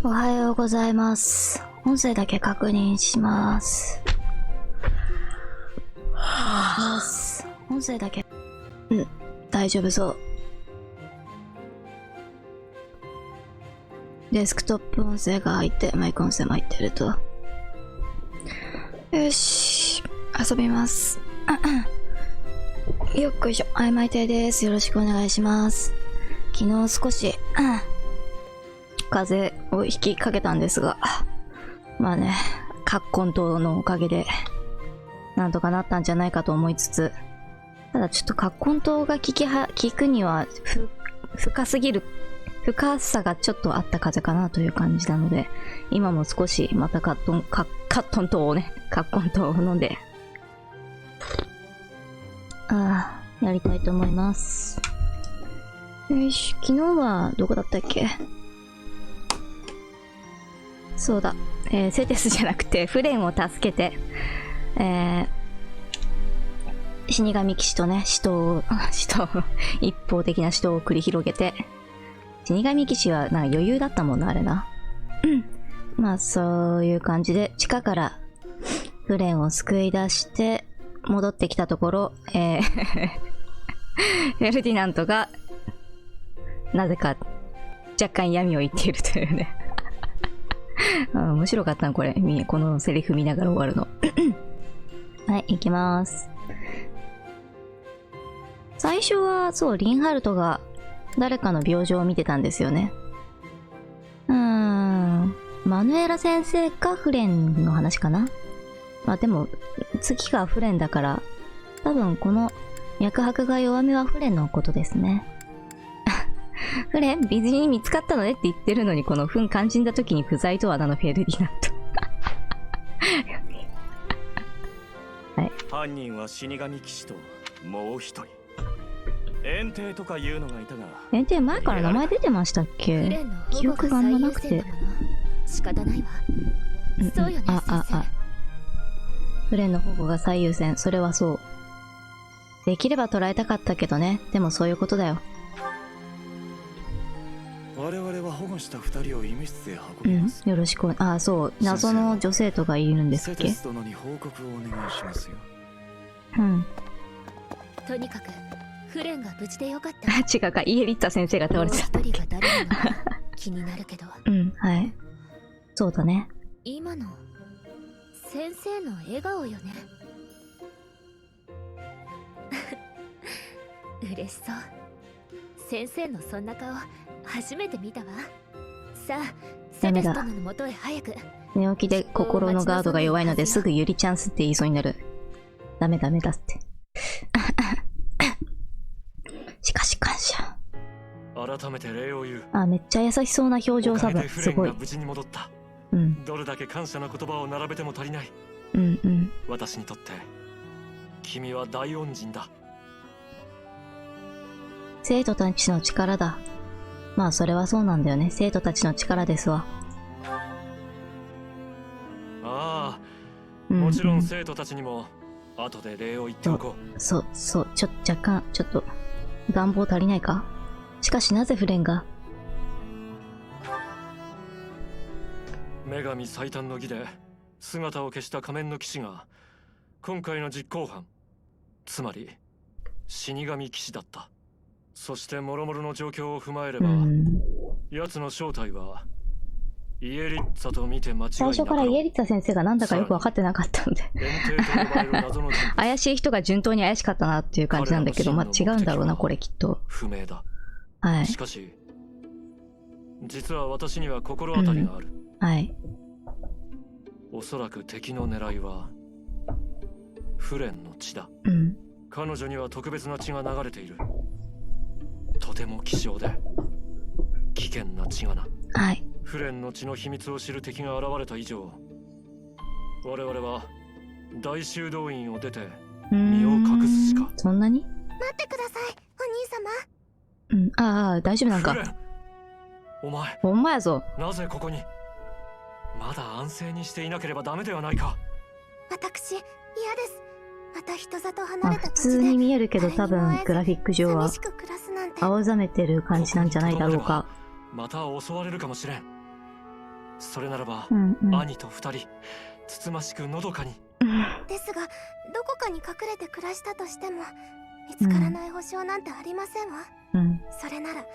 おはようございます。音声だけ確認します。音声だけ。大丈夫そう。デスクトップ音声が入って、マイク音声も入ってると。よし、遊びます。よっこいしょ。あいまいていです。よろしくお願いします。昨日少し、風邪をひきかけたんですが、まあね、葛根湯のおかげで、なんとかなったんじゃないかと思いつつ、ただちょっと葛根湯が効くには深さがちょっとあった風かなという感じなので、今も少しまた葛根湯を飲んで、やりたいと思います。よし、昨日はどこだったっけ？そうだ、セテスじゃなくてフレンを助けて、死神騎士とね、一方的な死闘を繰り広げて、死神騎士はなんか余裕だったもんな、あれな。まあそういう感じで地下からフレンを救い出して戻ってきたところ、フェルディナントがなぜか若干闇を言っているというね。面白かったな、これ。このセリフ見ながら終わるの。はい、行きます。最初は、そう、リンハルトが誰かの病状を見てたんですよね。マヌエラ先生かフレンの話かな。まあでも、次がフレンだから、多分この脈拍が弱めはフレンのことですね。フレン、無事に見つかったのねって言ってるのに、この肝心だ時に不在とは名のフェルディナント。はい。犯人は死神騎士ともう一人。炎帝とかいうのがいたが。炎帝前から名前出てましたっけ？記憶があんまなくて。仕方ないわ。そうよね。フレンの保護が最優先。それはそう。できれば捕らえたかったけどね。でもそういうことだよ。我々は保護した二人を医務室へ運びます。よろしく。そう。謎の女生徒がいるんですっけ？セテス殿に報告をお願いしますよ。とにかくフレンが無事でよかった。違うか、イエリッツァ先生が倒れてた。もう一人が誰なのか気になるけど。はい。そうだね。今の先生の笑顔よね。嬉しそう。先生のそんな顔初めて見たわ。さあ、セテス殿の元へ早く。寝起きで心のガードが弱いのですぐユリチャンスって言いそうになる。ダメだって。しかし感謝。改めて礼を言う。めっちゃ優しそうな表情。多分すごい。無事に戻った。どれだけ感謝の言葉を並べても足りない。私にとって君は大恩人だ。生徒たちの力だ。まあそれはそうなんだよね。生徒たちの力ですわ。もちろん生徒たちにも後で礼を言っておこう。そう、若干、ちょっと願望足りないか？しかしなぜフレンが？女神最短の儀で姿を消した仮面の騎士が今回の実行犯、つまり死神騎士だった。そして諸々の状況を踏まえれば、奴の正体はイエリッツァと見て間違いなかろう。最初からイエリッツァ先生がなんだかよく分かってなかったので怪しい人が順当に怪しかったなっていう感じなんだけど、まあ違うんだろうな、これきっと。不明だ。はい。しかし実は私には心当たりがある。はい。おそらく敵の狙いはフレンの血だ。彼女には特別な血が流れている。とても希少で危険な血がな。はい。フレンの血の秘密を知る敵が現れた以上、我々は大修道院を出て身を隠すしか。そんなに？待ってください、お兄様。大丈夫なんか。フレン、お前。ほんまやぞ。なぜここに？まだ安静にしていなければダメではないか。私、嫌です。また人里離まあ普れた土地で通に見えるけど多分グラフィック上は寂しく暮らすなんて。青ざめてる感じなんじゃないだろうか。また襲われるかもしれん。それならば、うんうん。兄と二人つつましくのどかに。ですが、どこかに隠れて暮らしたとしても見つからない保証なんてありませんわ。うん。それなら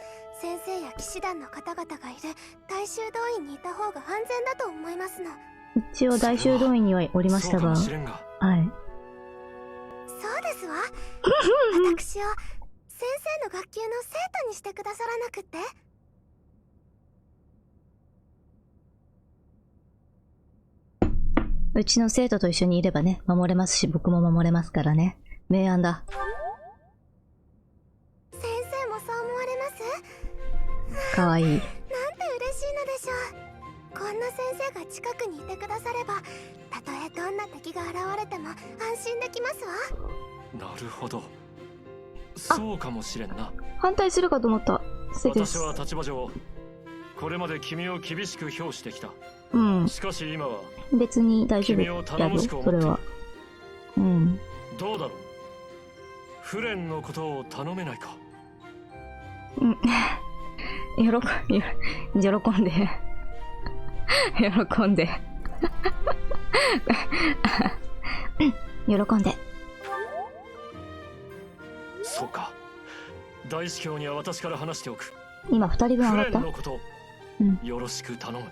先生や騎士団の方々がいる大修道院にいた方が安全だと思いますの。一応大修道院にはおりましたそうかが、もしれんが。はい。そうですわ。私を先生の学級の生徒にしてくださらなくって。うちの生徒と一緒にいればね、守れますし、僕も守れますからね。明暗だ。先生もそう思われます？かわいい。なんて嬉しいのでしょう。こんな先生が近くにいてくだされば、たとえどんな敵が現れても安心できますわ。なるほど。そうかもしれんな。反対するかと思った。失礼です。私は立場上、これまで君を厳しく評してきた。うん。しかし今は別に大丈夫君をや頼もろ、しく思っている。それは。うん。どうだろう。フレンのことを頼めないか。うん。喜んで。喜んで。喜んで。そうか。大司教には私から話しておく。今2人分上フがったレンのことうん。よろしく頼む。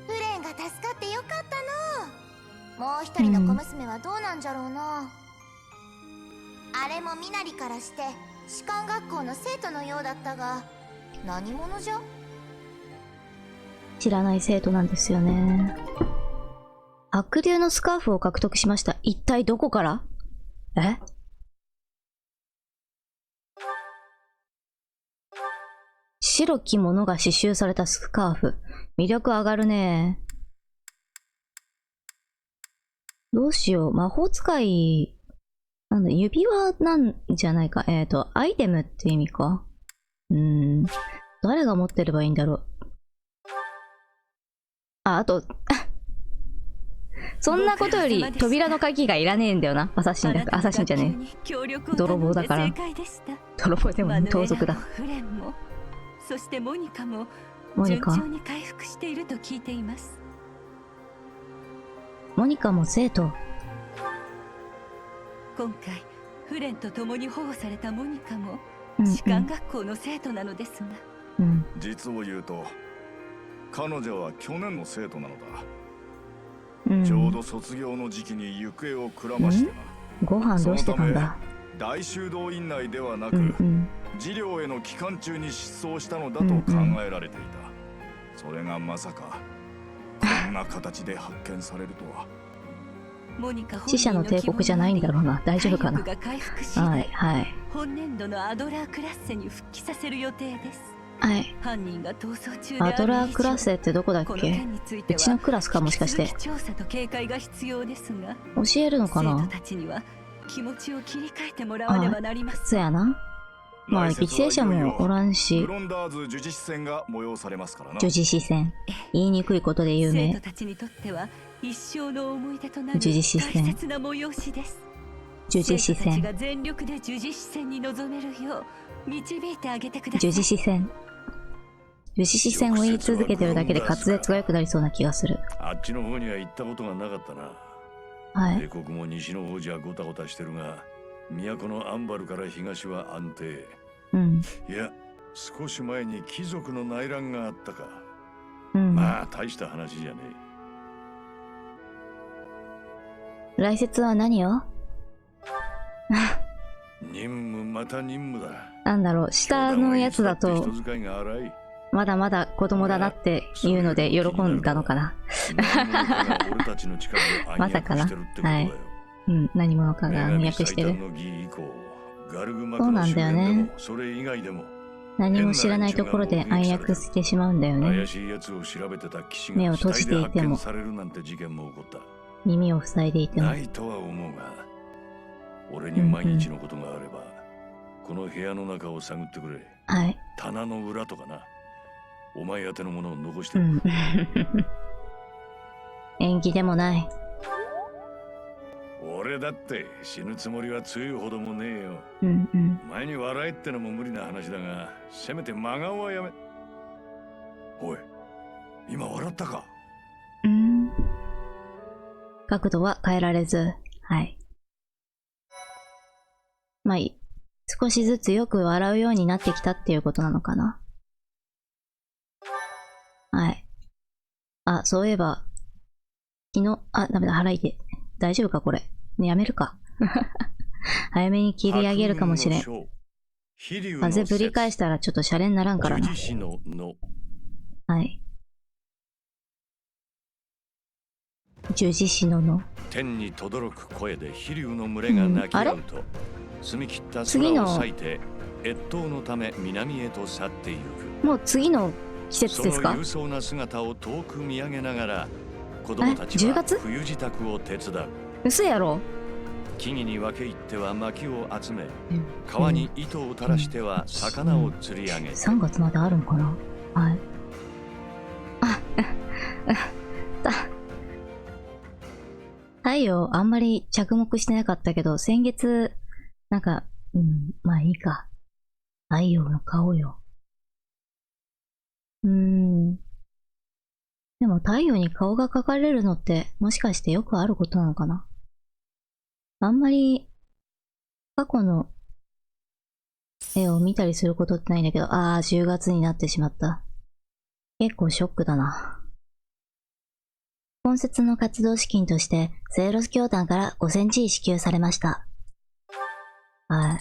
フレンが助かってよかったの。もう一人の小娘はどうなんじゃろうな。あれもみなりからして士官学校の生徒のようだったが、何者じゃ？知らない生徒なんですよね。悪竜のスカーフを獲得しました。一体どこから？え？白きものが刺繍されたスカーフ。魅力上がるね。どうしよう。魔法使い、なんだ、指輪なんじゃないか。アイテムって意味か。誰が持ってればいいんだろう。あと、そんなことより扉の鍵がいらねえんだよな。アサシンだから。アサシンじゃねえ。泥棒だから。泥棒でも盗賊だ。フレンも、そしてモニカもモニカ。順調に回復していると聞いています。モニカも生徒。今回フレンと共に保護されたモニカもうん士官学校の生徒なのですが、うん。実を言うと彼女は去年の生徒なのだ。うん。ちょうど卒業の時期に行方をくらましてな。ご飯どうしてたんだ。大修道院内ではなく、治療への期間中に失踪したのだと考えられていた。それがまさかこんな形で発見されるとは。死者の帝国じゃないんだろうな。大丈夫かな。はいはい。本年度のアドラークラッセに復帰させる予定です。はい。犯人が逃走中であるアドラークラッセってどこだっけ？うちのクラスかもしかして。調査と警戒が必要ですが、教えるのかな？生徒たちには気持ちを切り替えてもらわねばなりません。そうやな。まあ犠牲者もおらんし。グロンダーズ呪術師戦が催されますからな。呪術師戦。言いにくいことで有名。生徒たちにとっては一生の思い出となる呪術師戦。大切な催しです。呪術師戦。生徒たちが全力で呪術師戦に臨めるよう導いてあげてください。呪術師戦。呪術師戦を言い続けてるだけで滑舌が良くなりそうな気がする。あっちの方には行ったことがなかったな。はい。帝国も西の方じゃゴタゴタしてるが、都のアンバルから東は安定。うん。いや、少し前に貴族の内乱があったか。うん。まあ大した話じゃねえ。来節は何を？任務また任務だ。なんだろう、下のやつだとまだまだ子供だなって言うので喜んだのかな。まさかな。はい。うん、何者かが暗躍してる。そうなんだよね。何も知らないところで暗躍してしまうんだよね。目を閉じていても、耳を塞いでいても。ないとは思うが、俺に万一のことがあれば、この部屋の中を探ってくれ。はい。棚の裏とかな。お前宛てのものを残してる。縁起でもない。俺だって死ぬつもりは強いほどもねえよ。うんうん。お前に笑えってのも無理な話だが、せめて真顔はやめ。おい、今笑ったか？角度は変えられず、はい。まあ、少しずつよく笑うようになってきたっていうことなのかな。はい。あ、そういえば、昨日、ダメだ、払いで。大丈夫かこれ。ね、やめるか。早めに切り上げるかもしれん。風ぶり返したらちょっとシャレにならんからな。はい。十字死のの。天に轟く声で飛竜の群れが鳴き合うと、澄み切った空を裂いて越冬のため南へと去っていく。もう次の季節ですか？その勇壮な姿を遠く見上げながら、子供たちは冬支度を手伝う。嘘やろ？木々に分け入っては薪を集め、川に糸を垂らしては魚を釣り上げ。3月まであるんかな？はい。太陽あんまり着目してなかったけど、先月、なんか、まあいいか。太陽の顔よ。でも太陽に顔が描かれるのってもしかしてよくあることなのかな？あんまり過去の絵を見たりすることってないんだけど、10月になってしまった。結構ショックだな。今節の活動資金としてセイロス教団から5000G支給されました。は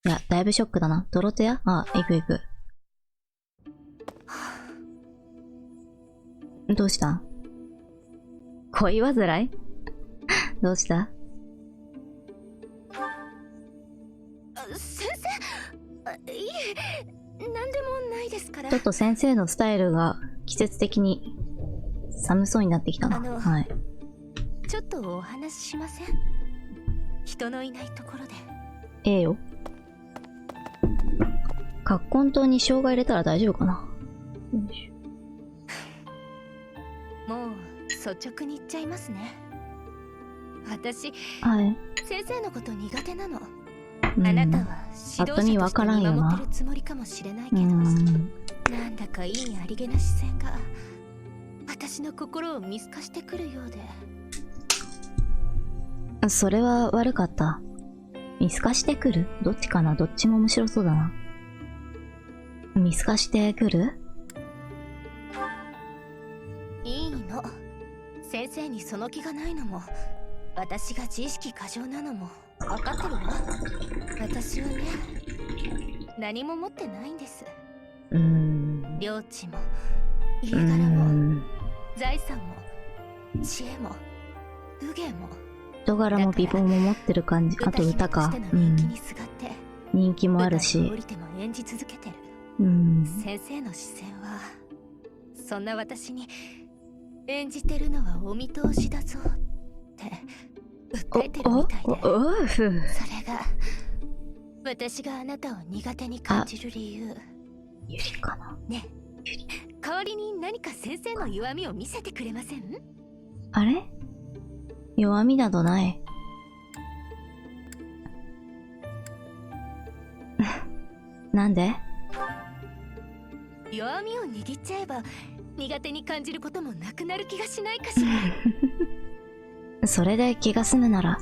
い。いや、だいぶショックだな。ドロテア？行く。どうしたん？恋煩い？どうした？先生？いえ、なんでもないですから。ちょっと先生のスタイルが季節的に寒そうになってきたな。はい。ちょっとお話ししません？人のいないところで。ええよ。葛根湯に生姜入れたら大丈夫かな？もう率直に言っちゃいますね。私、はい。先生のこと苦手なの。あなたは指導者として見守ってるつもりかもしれないけど、なんだか意味ありげな視線が私の心を見透かしてくるようで。それは悪かった。見透かしてくる？どっちかな？どっちも面白そうだな。見透かしてくる？いいの。先生にその気がないのも、私が自意識過剰なのも分かってるわ。私はね、何も持ってないんです。領地も家柄も財産も知恵も武芸も人柄も美貌も持ってる感じ。あと歌か。人気もあるし。先生の視線はそんな私に演じてるのはお見通しだぞって訴えてるみたいで、それが私があなたを苦手に感じる理由。ゆりかな？ねえ、代わりに何か先生の弱みを見せてくれません？あれ？弱みなどない。なんで？弱みを握っちゃえば苦手に感じることもなくなる気がしないかしら。それで気が済むなら。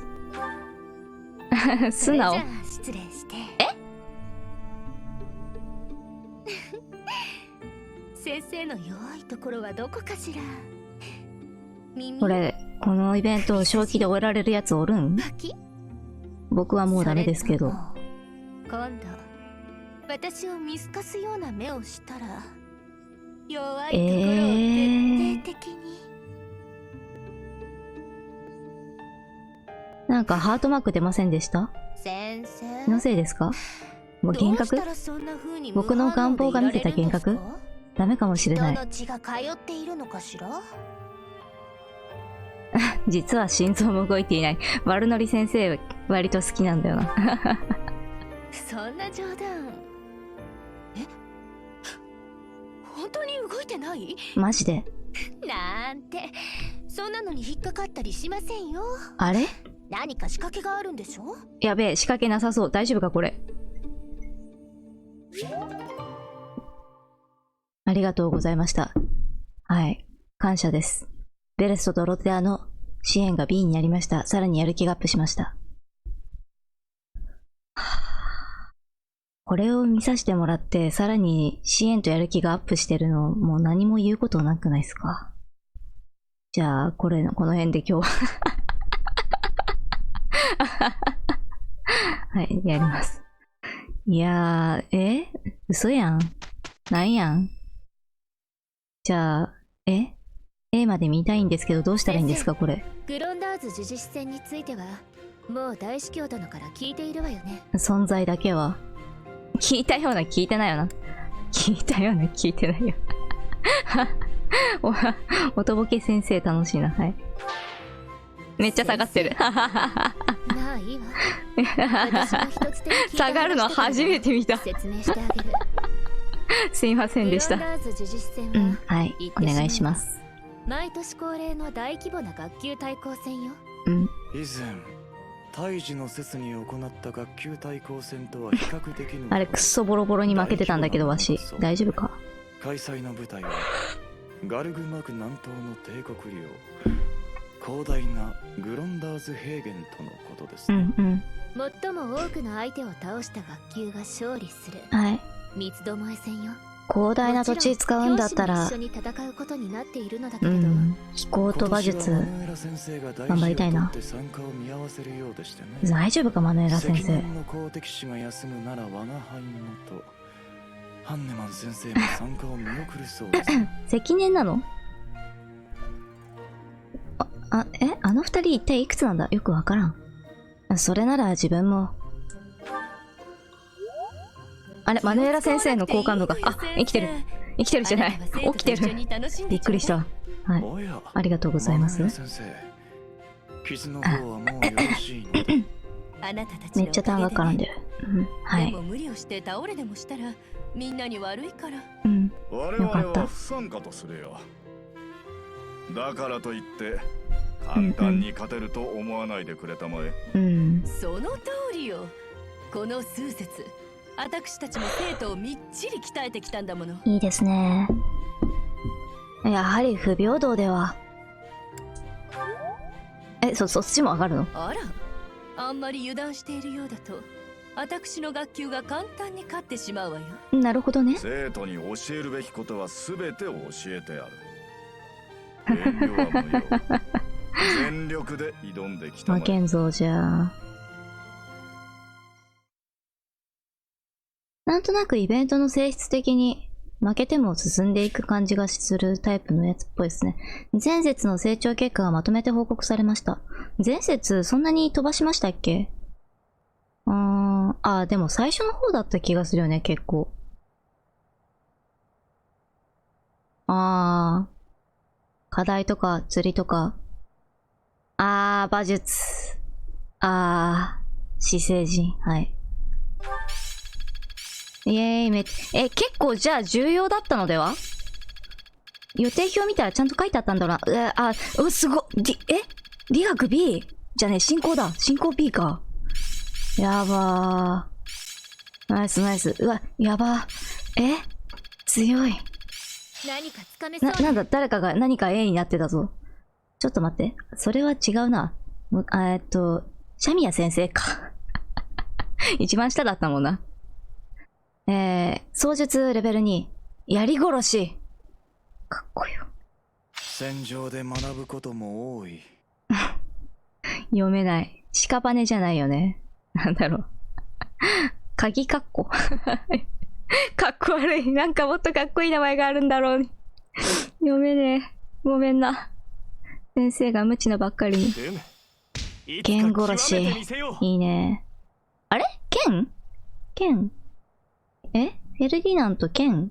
素直。じゃあ失礼して。先生の弱いところはどこかしら？これ、このイベントを正気で終えられるやつおるん？僕はもうダメですけど。今度私を見透かすような目をしたら弱いところを徹底的に、なんかハートマーク出ませんでした？先生気のせいですか？もう幻覚？僕の願望が見せた幻覚？ダメかもしれない。人の血が通っているのかしら？実は心臓も動いていない。悪ノリ先生割と好きなんだよな。そんな冗談。本当に動いてない？マジで？なんてそんなのに引っかかったりしませんよ。あれ何か仕掛けがあるんでしょ。やべえ、仕掛けなさそう。大丈夫かこれ。ありがとうございました。はい。感謝です。ベレスとドロテアの支援が B になりました。さらにやる気がアップしました。これを見させてもらって、さらに支援とやる気がアップしてるの、もう何も言うことなくないですか？じゃあ、この辺で今日はい、やります。いやー、嘘やん。なんやん。じゃあ、A まで見たいんですけど、どうしたらいいんですか、これ。グロンダーズ呪術師戦については、もう大司教殿から聞いているわよね。存在だけは。聞いたような、聞いてないよな。聞いたような、聞いてないよ。おとぼけ先生楽しいな。はい。めっちゃ下がってる。まあいいわ。私も一つ手に聞いた話だけど下がるの初めて見た。説明してあげる。すいませんでした。グロンダーズ呪術師戦うん、は、はい。お願いします。毎年恒例の大規模な学級対抗戦よ。うん。以前胎児の節に行った学級対抗戦とは比較的のあれ、くっそボロボロに負けてたんだけど、わし。大丈夫か？開催の舞台はガルグマク南東の帝国領、広大なグロンダーズ平原とのことです、うんうん。最も多くの相手を倒した学級が勝利するはい。三つどもえ戦よ。広大な土地使うんだったら、教師も一緒に戦うことになっているのだけうれど、ん、飛行と馬術、頑張りたいな。大丈夫か、マヌエラ先生。責任の公的士が休むなら我が輩のと、ハンネマン先生も参加を見送るそうです。積年なの？あの二人一体いくつなんだ？よくわからん。それなら自分も。あれ、マヌエラ先生の好感度が、生きてる。生きてるじゃない。起きてる。びっくりした。はい。ありがとうございます。傷の方はもうよろしいので。あなたたちめっちゃ単が絡んでる。うん、はい。でも無理をして倒れでもしたらみんなに悪いから。うん。我々は不参加とするよ。だからといって簡単に勝てると思わないでくれたまえ。うん。その通りよ。この数節、私たちも生徒をみっちり鍛えてきたんだもの。いいですね。やはり不平等では。そっちも上がるの？あら、あんまり油断しているようだと私の学級が簡単に勝ってしまうわよ。なるほどね。生徒に教えるべきことは全て教えてある。遠慮は無用。全力で挑んできたまえ。負けんぞじゃあ。なんとなくイベントの性質的に負けても進んでいく感じがするタイプのやつっぽいですね。前節の成長結果がまとめて報告されました。前節そんなに飛ばしましたっけ？でも最初の方だった気がするよね、結構。課題とか釣りとか。馬術。死生人。はい。イエーイ、結構じゃあ重要だったのでは？予定表見たらちゃんと書いてあったんだろうな。すごっ。理学 B？ じゃね、進行だ。進行 B か。やばー。ナイスナイス。うわ、やばー。強い。何かつかめそうなんだ、誰かが何か A になってたぞ。ちょっと待って。それは違うな。シャミヤ先生か。一番下だったもんな。槍術レベル2。槍殺し。かっこよ。戦場で学ぶことも多い。読めない。屍じゃないよね。なんだろう。鍵かっこ。かっこ悪い。なんかもっとかっこいい名前があるんだろう。読めねえ。ごめんな。先生が無知のばっかりに。剣殺し。いいね。あれ？剣フェルディナント剣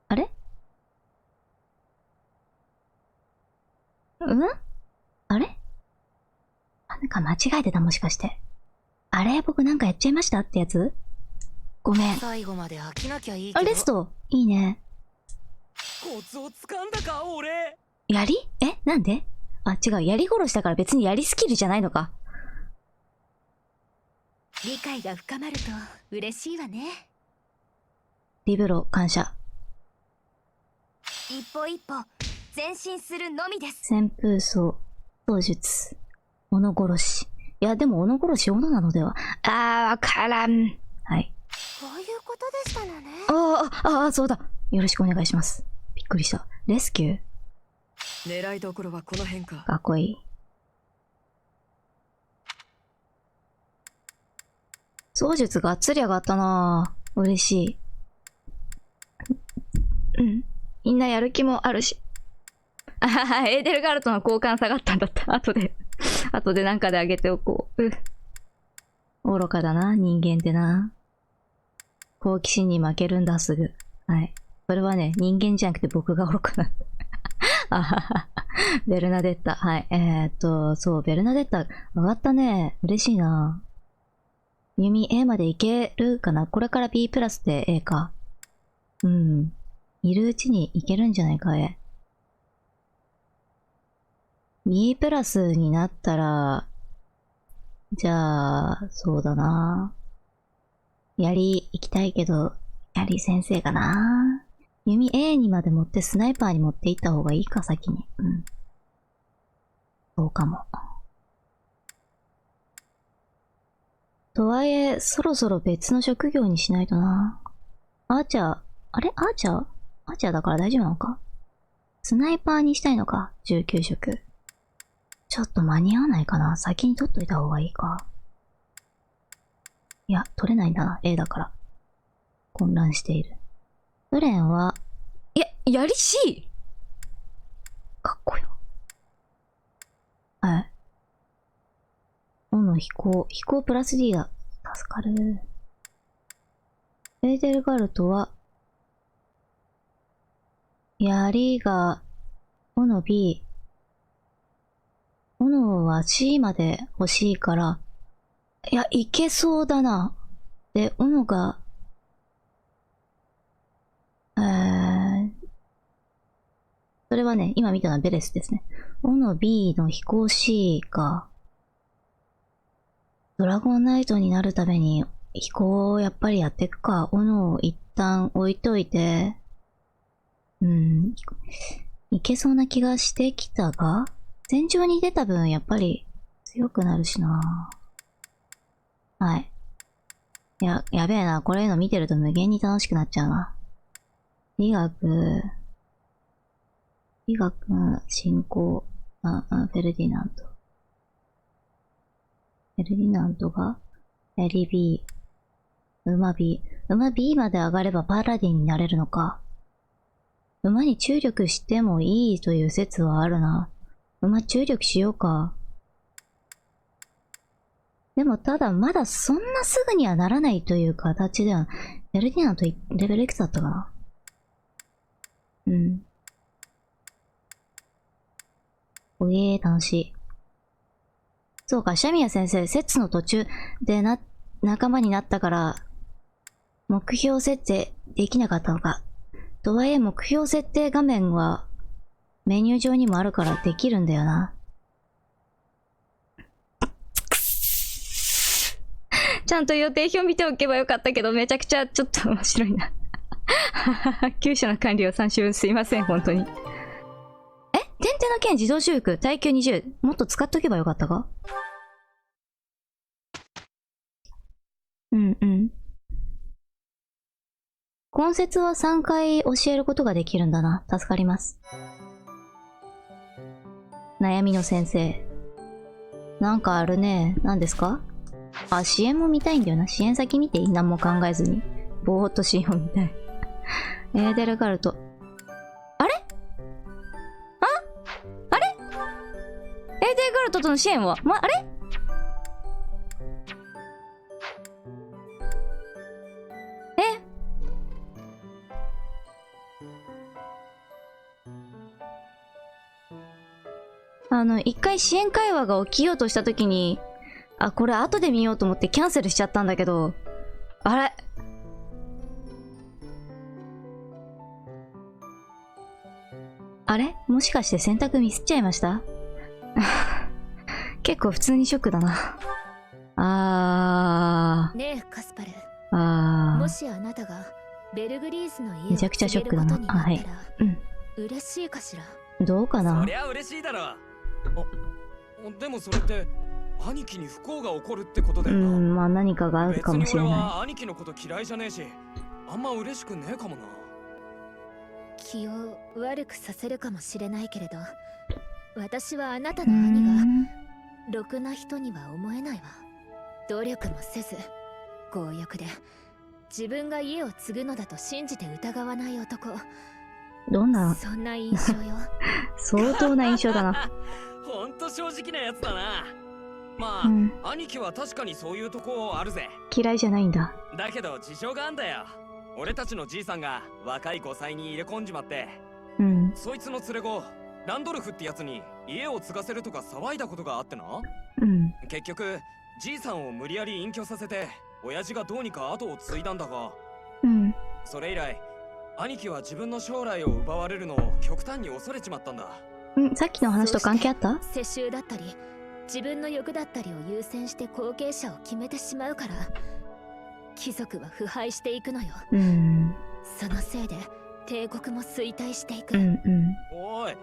あれ？あれ？なんか間違えてた、もしかして。あれ？僕なんかやっちゃいましたってやつ？ごめん。最後まで飽きなきゃいいけど。レストいいね。コツを掴んだか俺。槍？なんで？あ、違う。槍殺しだから別に槍スキルじゃないのか。理解が深まると嬉しいわね。リブロ、感謝。一歩一歩前進するのみです。旋風草、槍術、斧殺し。いや、でも斧殺し斧なのでは。わからん。はい。こういうことでしたのね。そうだ。よろしくお願いします。びっくりした。レスキュー。狙いどころはこの辺か。かっこいい。槍術がっつり上がったなぁ。嬉しい。うん。みんなやる気もあるし。エーデルガルトの交換下がったんだった。後でなんかであげておこう。愚かだな、人間ってな。好奇心に負けるんだ、すぐ。はい。それはね、人間じゃなくて僕が愚かな。ベルナデッタ。はい。そう、ベルナデッタ、上がったね。嬉しいな。弓 A までいけるかな？これから B プラスで A か。うん。いるうちにいけるんじゃないか、A。B プラスになったら、じゃあ、そうだな。槍行きたいけど、槍先生かな。弓 A にまで持ってスナイパーに持っていった方がいいか、先に。うん。そうかも。とはいえ、そろそろ別の職業にしないとな。アーチャー、あれアーチャーだから大丈夫なのか？スナイパーにしたいのか？ 19 色。ちょっと間に合わないかな？先に取っといた方がいいか。いや、取れないんだな。A だから。混乱している。フレンは、やりしかっこよ。はい。斧飛行プラス D だ。助かる。エーデルガルトは、槍が、斧 B。斧は C まで欲しいから、いや、いけそうだな。で、斧が、それはね、今見たのはベレスですね。斧 B の飛行 C か。ドラゴンナイトになるために飛行をやっぱりやっていくか。斧を一旦置いといて。いけそうな気がしてきたが、戦場に出た分やっぱり強くなるしな。はい。やべえな。これの見てると無限に楽しくなっちゃうな。理学、進行、フェルディナント。フェルディナントが、槍 B、馬 B。馬 B まで上がればパラディンになれるのか。馬に注力してもいいという説はあるな。馬注力しようか。でもただまだそんなすぐにはならないという形では、フェルディナントレベルいくつだったかな。おげー、楽しい。そうか、シャミヤ先生、説の途中で仲間になったから、目標設定できなかったのか。とはいえ、目標設定画面は、メニュー上にもあるからできるんだよな。ちゃんと予定表見ておけばよかったけど、めちゃくちゃちょっと面白いな。急所の管理を3週すいません、本当に。天手の剣自動修復、耐久20。もっと使っとけばよかったか？根節は3回教えることができるんだな。助かります。悩みの先生。なんかあるね。何ですか？支援も見たいんだよな。支援先見ていい？何も考えずに。ぼーっと支援を見たい。エーデルガルト。エーデルガルトとの支援はあれ？一回支援会話が起きようとしたときに、これ後で見ようと思ってキャンセルしちゃったんだけど、あれ？もしかして選択ミスっちゃいました？結構普通にショックだな。ねえカスパル、あもしあなたがベルグリーズの家をめちゃくちゃショックだな。継げることになったらうん。嬉しいかしら。どうかな。そりゃ嬉しいだろ。でもそれって兄貴に不幸が起こるってことだよな。まあ何かがあるかもしれ別に俺なは兄貴のこと嫌いじゃねえし、あんま嬉しくねえかもな。気を悪くさせるかもしれないけれど、私はあなたい。の兄がろくな人には思えないわ。努力もせず強欲で自分が家を継ぐのだと信じて疑わない男。どんな、そんな印象よ。相当な印象だな。ほんと正直なやつだな。まあ、兄貴は確かにそういうとこあるぜ。嫌いじゃないんだ。だけど事情があんだよ。俺たちのじいさんが若い5歳に入れ込んじまって、そいつの連れ子ランドルフってやつに家を継がせるとか騒いだことがあってな。結局じいさんを無理やり隠居させて親父がどうにか後を継いだんだが、それ以来兄貴は自分の将来を奪われるのを極端に恐れちまったんだ。さっきの話と関係あった？世襲だったり自分の欲だったりを優先して後継者を決めてしまうから、貴族は腐敗していくのよ。そのせいで帝国も衰退していく。おい、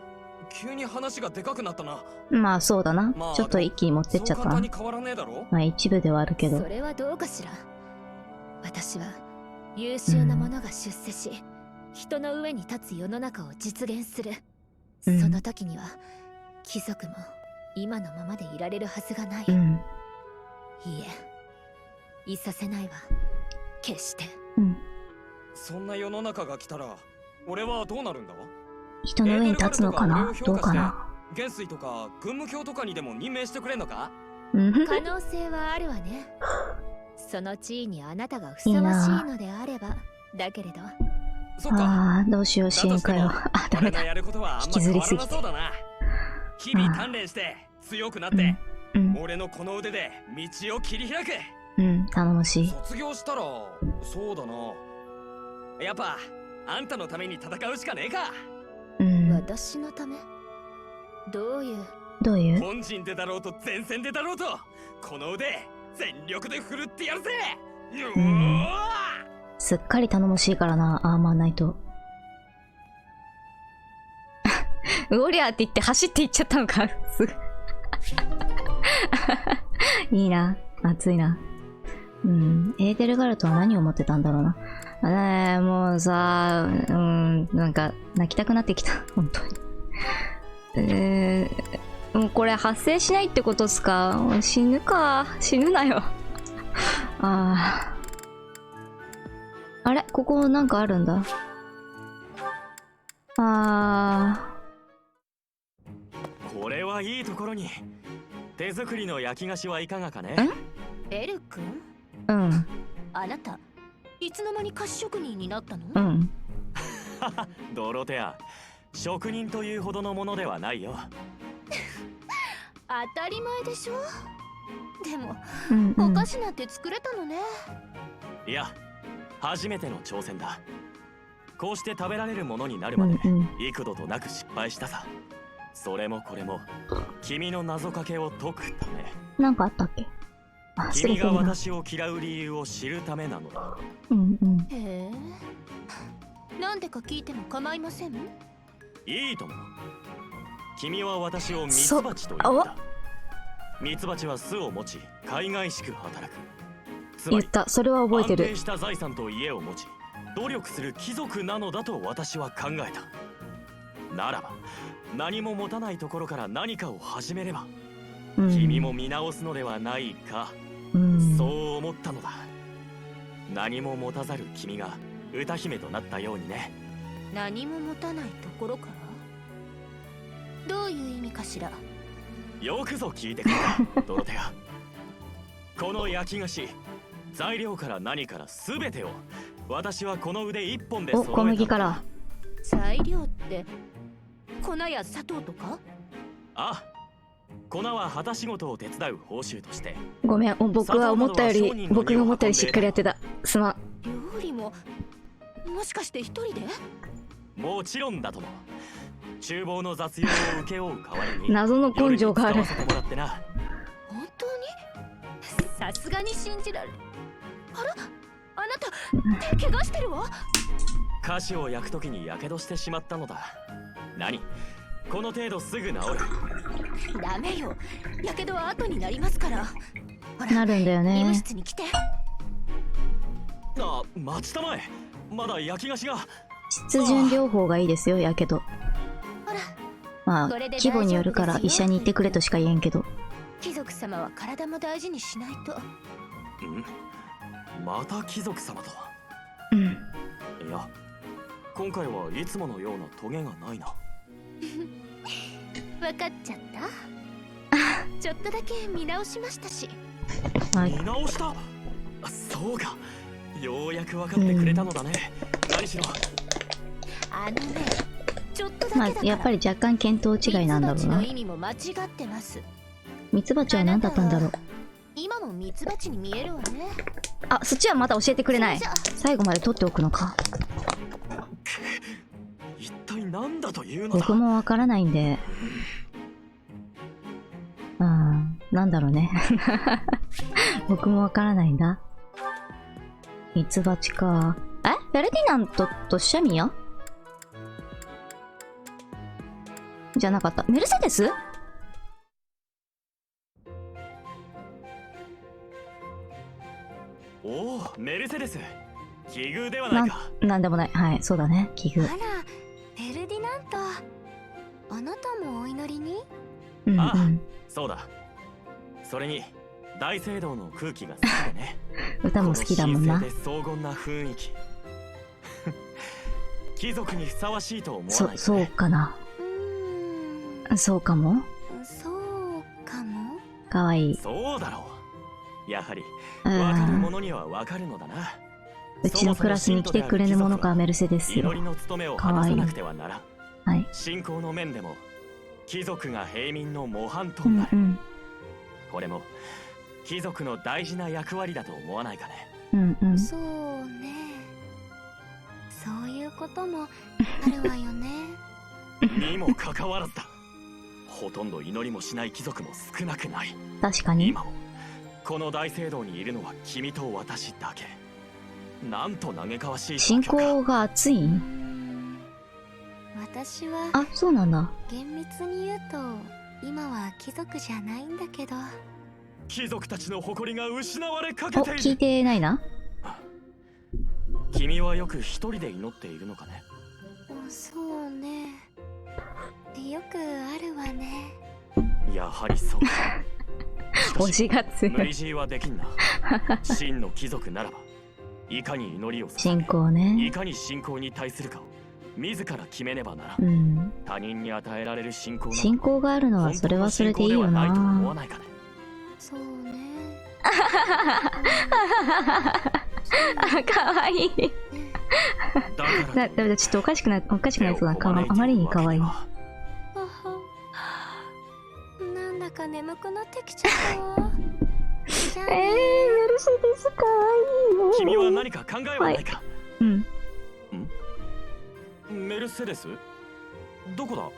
急に話がでかくなったな。まあそうだな。ちょっと一気に持ってっちゃったな。まあ一部ではあるけど。それはどうかしら。私は優秀な者が出世し、人の上に立つ世の中を実現する。その時には貴族も今のままでいられるはずがない。いいえ、いさせないわ。決して。そんな世の中が来たら俺はどうなるんだ？人の上に立つのかな？どうかな？元帥とか軍務卿とかにでも任命してくれんのか？可能性はあるわね。その地位にあなたがふさわしいのであれば。だけれど、どうしよう、支援かよ。ダメだ。引きずりすぎて。日々鍛錬して強くなって、俺のこの腕で道を切り開く。頼もしい。卒業したらそうだな、やっぱあんたのために戦うしかねえか。私のため？どういう？本陣でだろうと前線でだろうと、この腕全力で振るってやるぜ。すっかり頼もしいからな、アーマーナイト。うおりゃーって言って走っていっちゃったのか。いいな、熱いな。エーデルガルトは何を思ってたんだろうな。もうさ、なんか泣きたくなってきた、本当に。もうこれ発生しないってことっすか？死ぬか。死ぬなよ。あれ、ここなんかあるんだ。これはいいところに。手作りの焼き菓子はいかがかね？エル君？あなたいつの間に菓子職人になったの？ドロテア、職人というほどのものではないよ。当たり前でしょ。でも、お菓子なんて作れたのね。いや、初めての挑戦だ。こうして食べられるものになるまで幾度となく失敗したさ。それもこれも君の謎かけを解くため。なんかあったっけ？君が私を嫌う理由を知るためなのだ。へえ。なんでか聞いても構いません？いいとも。君は私をミツバチと言った。ミツバチは巣を持ち海外しく働く。言った。それは覚えてる。安定した財産と家を持ち努力する貴族なのだと私は考えた。ならば何も持たないところから何かを始めれば、君も見直すのではないか、そう思ったのだ。何も持たざる君が歌姫となったようにね。何も持たないところから？どういう意味かしら？よくぞ聞いてくれた、ドロテア。この焼き菓子、材料から何から全てを私はこの腕一本で揃えた。小麦から。材料って粉や砂糖とか？あ、粉は旗仕事を手伝う報酬として。ごめん、僕が思ったよりしっかりやってた。すまん。料理ももしかして一人で？もちろんだとも。厨房の雑用を請け負う代わりに謎の根性がある。さすがに信じられ。あら、あなた手怪我してるわ。菓子を焼くときに火傷してしまったのだ。何？この程度すぐ治る。ダメよ、やけどは後になりますから。ほら、なるんだよ医務ね。室に来て。あ、待ちたまえ。まだ焼き菓子が。湿潤療法がいいですよ、やけど。ほら、まあこれで大丈夫ですよ。規模によるから医者に行ってくれとしか言えんけど。貴族様は体も大事にしないと。また貴族様と。うん。いや、今回はいつものようなトゲがないな。分かっちゃった。ちょっとだけ見直しましたし。はい。見直した。そうか、ようやく分かってくれたのだね。何しろあのね、ちょっとだけまあだから。やっぱり若干見当違いなんだろうな。ミツバチの意味も間違ってます。ミツバチは何だったんだろう。今もミツバチに見えるわね。あ、そっちはまた教えてくれない。それじゃ最後まで取っておくのか。一体何だというのだ。僕もわからないんで。なんだろうね。僕もわからないんだ。ミツバチか。フェルディナントとシャミアじゃなかった。メルセデス？おお、メルセデス。奇遇ではないか。なんでもない。はい、そうだね。奇遇。あら、フェルディナント、あなたもお祈りに？うんああ、そうだ。それに大聖堂の空気が好きでね。歌も好きだもんな。この神聖で荘厳な雰囲気。貴族にふさわしいと思わないかね。そうかな。そうかも。そうかも。かわいい。そうだろう。やはりわかるものにはわかるのだな。うちのクラスに来てくれぬものかメルセデスよ。祈りの務めを果たさなくてはならん。はい。信仰の面でも貴族が平民の模範となる。これも貴族の大事な役割だと思わないかね。そうね。そういうこともあるわよね。にもかかわらずだ。ほとんど祈りもしない貴族も少なくない。確かに。今もこの大聖堂にいるのは君と私だけ。なんと嘆かわしい。信仰が熱いん？私はあ、そうなんだ。厳密に言うと今は貴族じゃないんだけど。貴族たちの誇りが失われかけている。聞いてないな。君はよく一人で祈っているのかね。そうね、よくあるわね。やはりそう。推しが強い。無理強いはできんな。真の貴族ならばいかに祈りを信仰ね。いかに信仰に対するかを自ら決めねばならん。他人に与えられる信仰な信仰があるのはそれはそれでいいよな。そうね。かわいい。だめちょっとおかしくなりそうだ。あまりにかわいい。なんだか眠くなってきちゃったわ。メルセデスかわいいね。君は何か考えはないか。メルセデス？どこだ？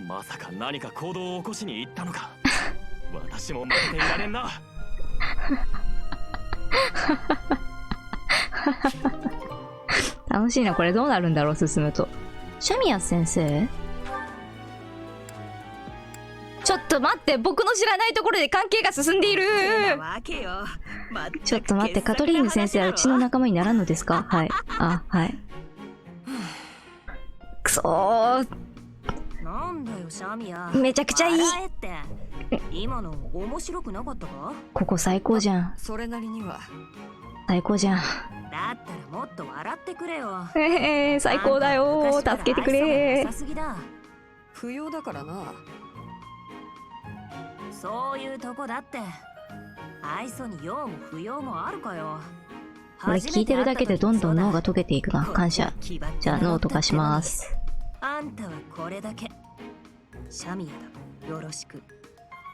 まさか何か行動を起こしに行ったのか。私も負けていられんな。楽しいな。これどうなるんだろう、進むと。シャミヤ先生？ちょっと待って、僕の知らないところで関係が進んでいる。ちょっと待って、カトリーヌ先生はうちの仲間にならんのですか？はい。あ、はい。くそー。なんだよシャミヤ、めちゃくちゃいい。今の面白くなかったか？ここ最高じゃん。それなりには最高じゃん。だったらもっと笑ってくれよ。最高だよ。助けてくれ。不要だからな。そういうとこだって。愛想に用も不要もあるかよ。これ聞いてるだけでどんどん脳が溶けていくな。感謝。じゃあ脳溶かします。あんたはこれだけ。シャミヤだ。よろしく。っ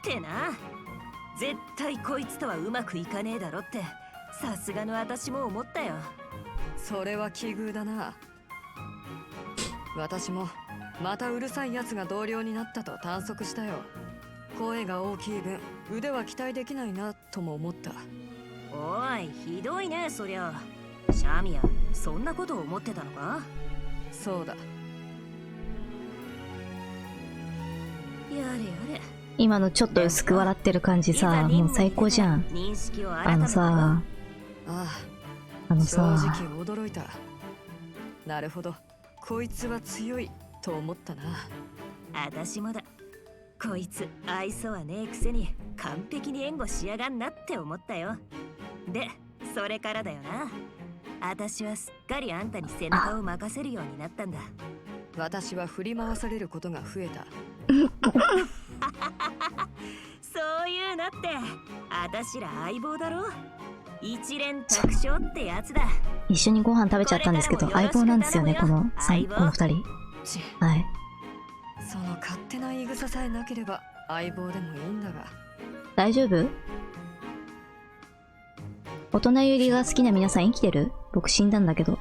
てな。絶対こいつとはうまくいかねえだろって。さすがの私も思ったよ。それは奇遇だな。私もまたうるさいやつが同僚になったと探索したよ。声が大きい分腕は期待できないなとも思った。おい、ひどいねそりゃ。シャミヤ、そんなことを思ってたのか？そうだ。やれやれ。今のちょっと薄く笑ってる感じさ、もう最高じゃん。あのさ、正直驚いた。なるほど、こいつは強いと思ったな。私もだ。こいつ愛想はねえくせに完璧に援護しやがんなって思ったよ。で、それからだよな。私はすっかりあんたに背中を任せるようになったんだ。私は振り回されることが増えた。そういうなって、私ら相棒だろ。一連卓勝ってやつだ。一緒にご飯食べちゃったんですけど、相棒なんですよね、この二人。はい。その勝手な言い草さえなければ相棒でもいいんだが。大丈夫？大人寄りが好きな皆さん生きてる？僕死んだんだけど。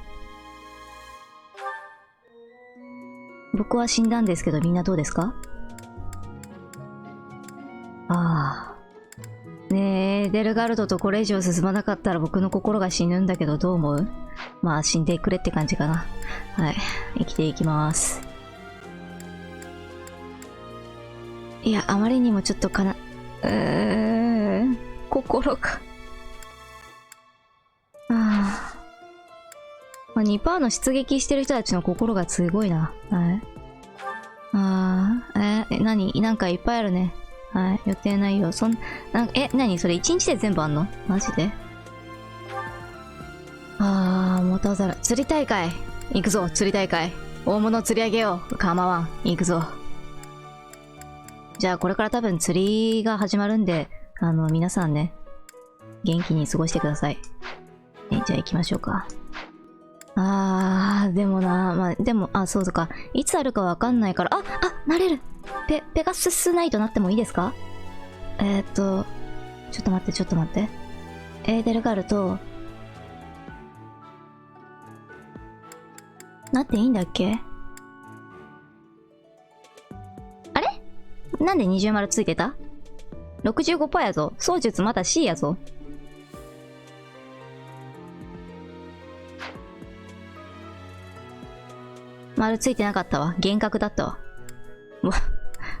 僕は死んだんですけど、みんなどうですか？ああ。ねえ、デルガルドとこれ以上進まなかったら僕の心が死ぬんだけど、どう思う？まあ死んでくれって感じかな。はい。生きていきます。いや、あまりにもちょっと心が。まあ、2% の出撃してる人たちの心がすごいな。はい。何なんかいっぱいあるね。はい。予定ないよ。何それ1日で全部あんの？マジで？モタザラ。釣り大会。行くぞ、釣り大会。大物釣り上げよう。構わん。行くぞ。じゃあこれから多分釣りが始まるんで、皆さんね、元気に過ごしてください。じゃあ行きましょうか。でもな、そうか。いつあるかわかんないから、なれる！ペガススナイトなってもいいですか？ちょっと待って。エーデルガルと、なっていいんだっけ？あれ？なんで20丸ついてた？ 65% やぞ。操術まだ C やぞ。丸ついてなかったわ。幻覚だったわ。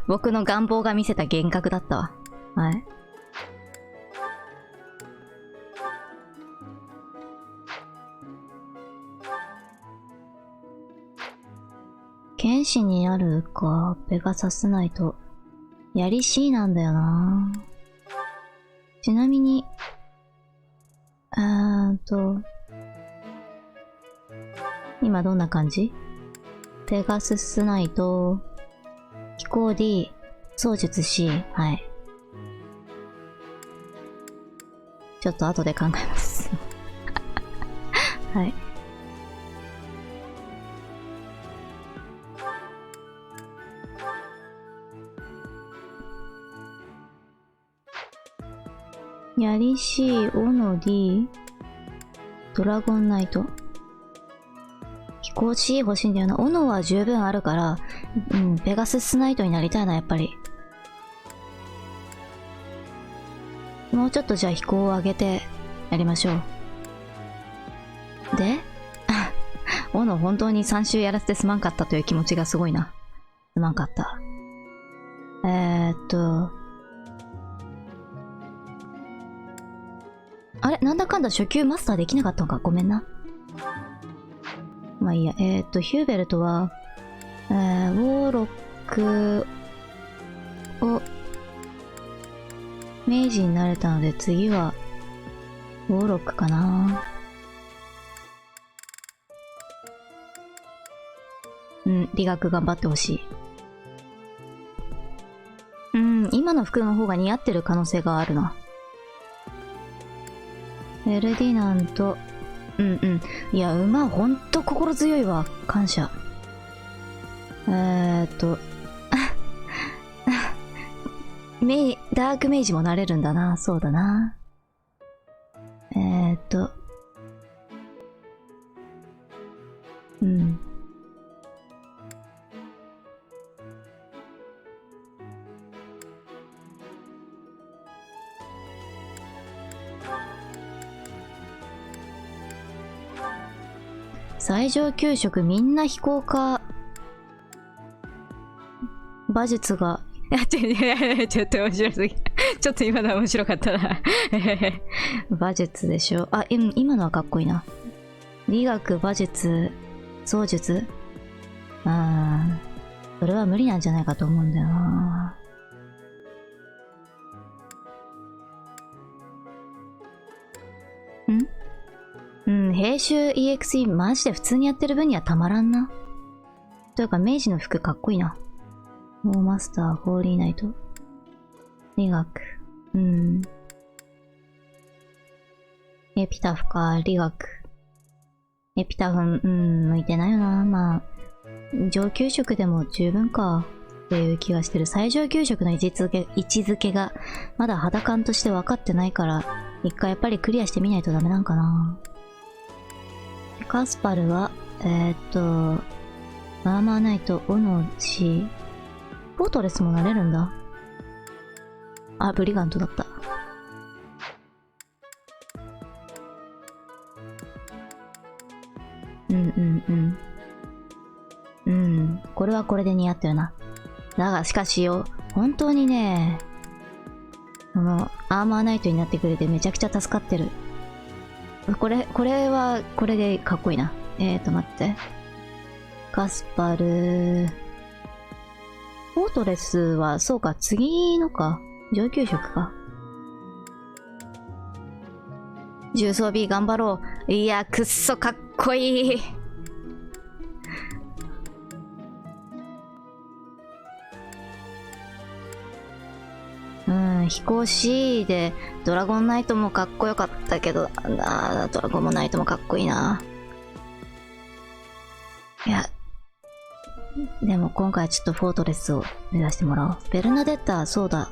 僕の願望が見せた幻覚だったわ。はい。剣士になるか、ペガサスナイト。やり C なんだよな。ちなみに、今どんな感じ？ペガススナイト、飛行 D、操術 C、はい。ちょっと後で考えます。はい。やり C、オノ D、ドラゴンナイト。飛行 C 欲しいんだよな。オノは十分あるから、ペガススナイトになりたいな、やっぱり。もうちょっとじゃあ飛行を上げてやりましょう。でオノ本当に3周やらせてすまんかったという気持ちがすごいな。すまんかった。あれなんだかんだ初級マスターできなかったのかごめんな。まあいいや。ヒューベルトは、ウォーロックを、明治になれたので次は、ウォーロックかな。理学頑張ってほしい。今の服の方が似合ってる可能性があるな。エルディナント、いや、馬ほんと心強いわ。感謝。ダークメイジもなれるんだな。そうだな。最上級職みんな飛行家。馬術が、ちょっと面白すぎ。ちょっと今のは面白かったな。馬術でしょ。あ、今のはかっこいいな。理学、馬術、槍術。それは無理なんじゃないかと思うんだよな。兵種 EXE マジで普通にやってる分にはたまらんな。というか、明治の服かっこいいな。モーマスター、ホーリーナイト。理学。エピタフか、理学。エピタフ、向いてないよな。まあ、上級職でも十分か。っていう気がしてる。最上級職の位置づけが、まだ肌感として分かってないから、一回やっぱりクリアしてみないとダメなんかな。カスパルは、アーマーナイト、オノチ、フォートレスもなれるんだ。あ、ブリガントだった。これはこれで似合ったよな。だがしかしよ、本当にね、アーマーナイトになってくれてめちゃくちゃ助かってる。これは、これでかっこいいな。待って。カスパル。フォートレスは、そうか、次のか。上級職か。重装備頑張ろう。いや、くっそかっこいい。飛行 C でドラゴンナイトもかっこよかったけど、ドラゴンナイトもかっこいいな。いや、でも今回はちょっとフォートレスを目指してもらおう。ベルナデッタ、そうだ。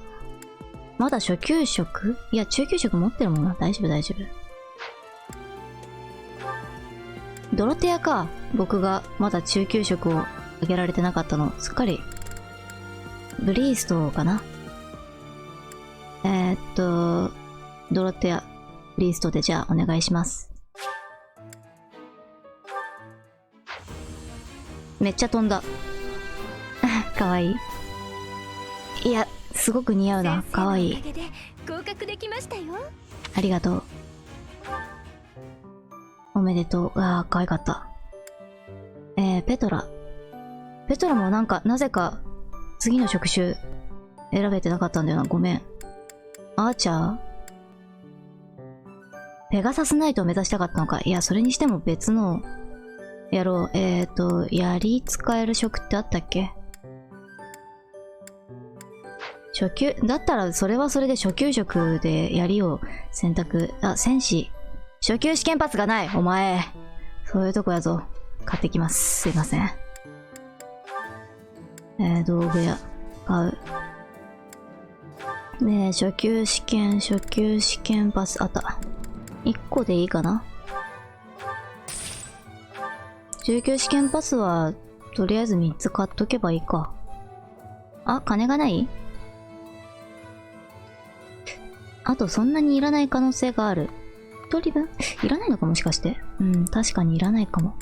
まだ初級職？いや、中級職持ってるもんな。大丈夫、大丈夫。ドロテアか。僕がまだ中級職を上げられてなかったの。すっかり。ブリーストかな。ドロテア、ブリーストでじゃあお願いします。めっちゃ飛んだ。かわいい。いや、すごく似合うな。かわいい。合格できましたよ。ありがとう。おめでとう。かわいかった。ペトラ。ペトラもなんか、なぜか、次の職種、選べてなかったんだよな。ごめん。アーチャー？ペガサスナイトを目指したかったのか。いや、それにしても別の、やろう。槍使える職ってあったっけ？初級、だったらそれはそれで初級職で槍を選択。あ、戦士。初級試験パスがない。お前。そういうとこやぞ。買ってきます。すいません。道具屋。買う。ねえ、初級試験パス、あった。1個でいいかな？中級試験パスは、とりあえず3つ買っとけばいいか。あ、金がない？あとそんなにいらない可能性がある。1人分？いらないのかもしかして。確かにいらないかも。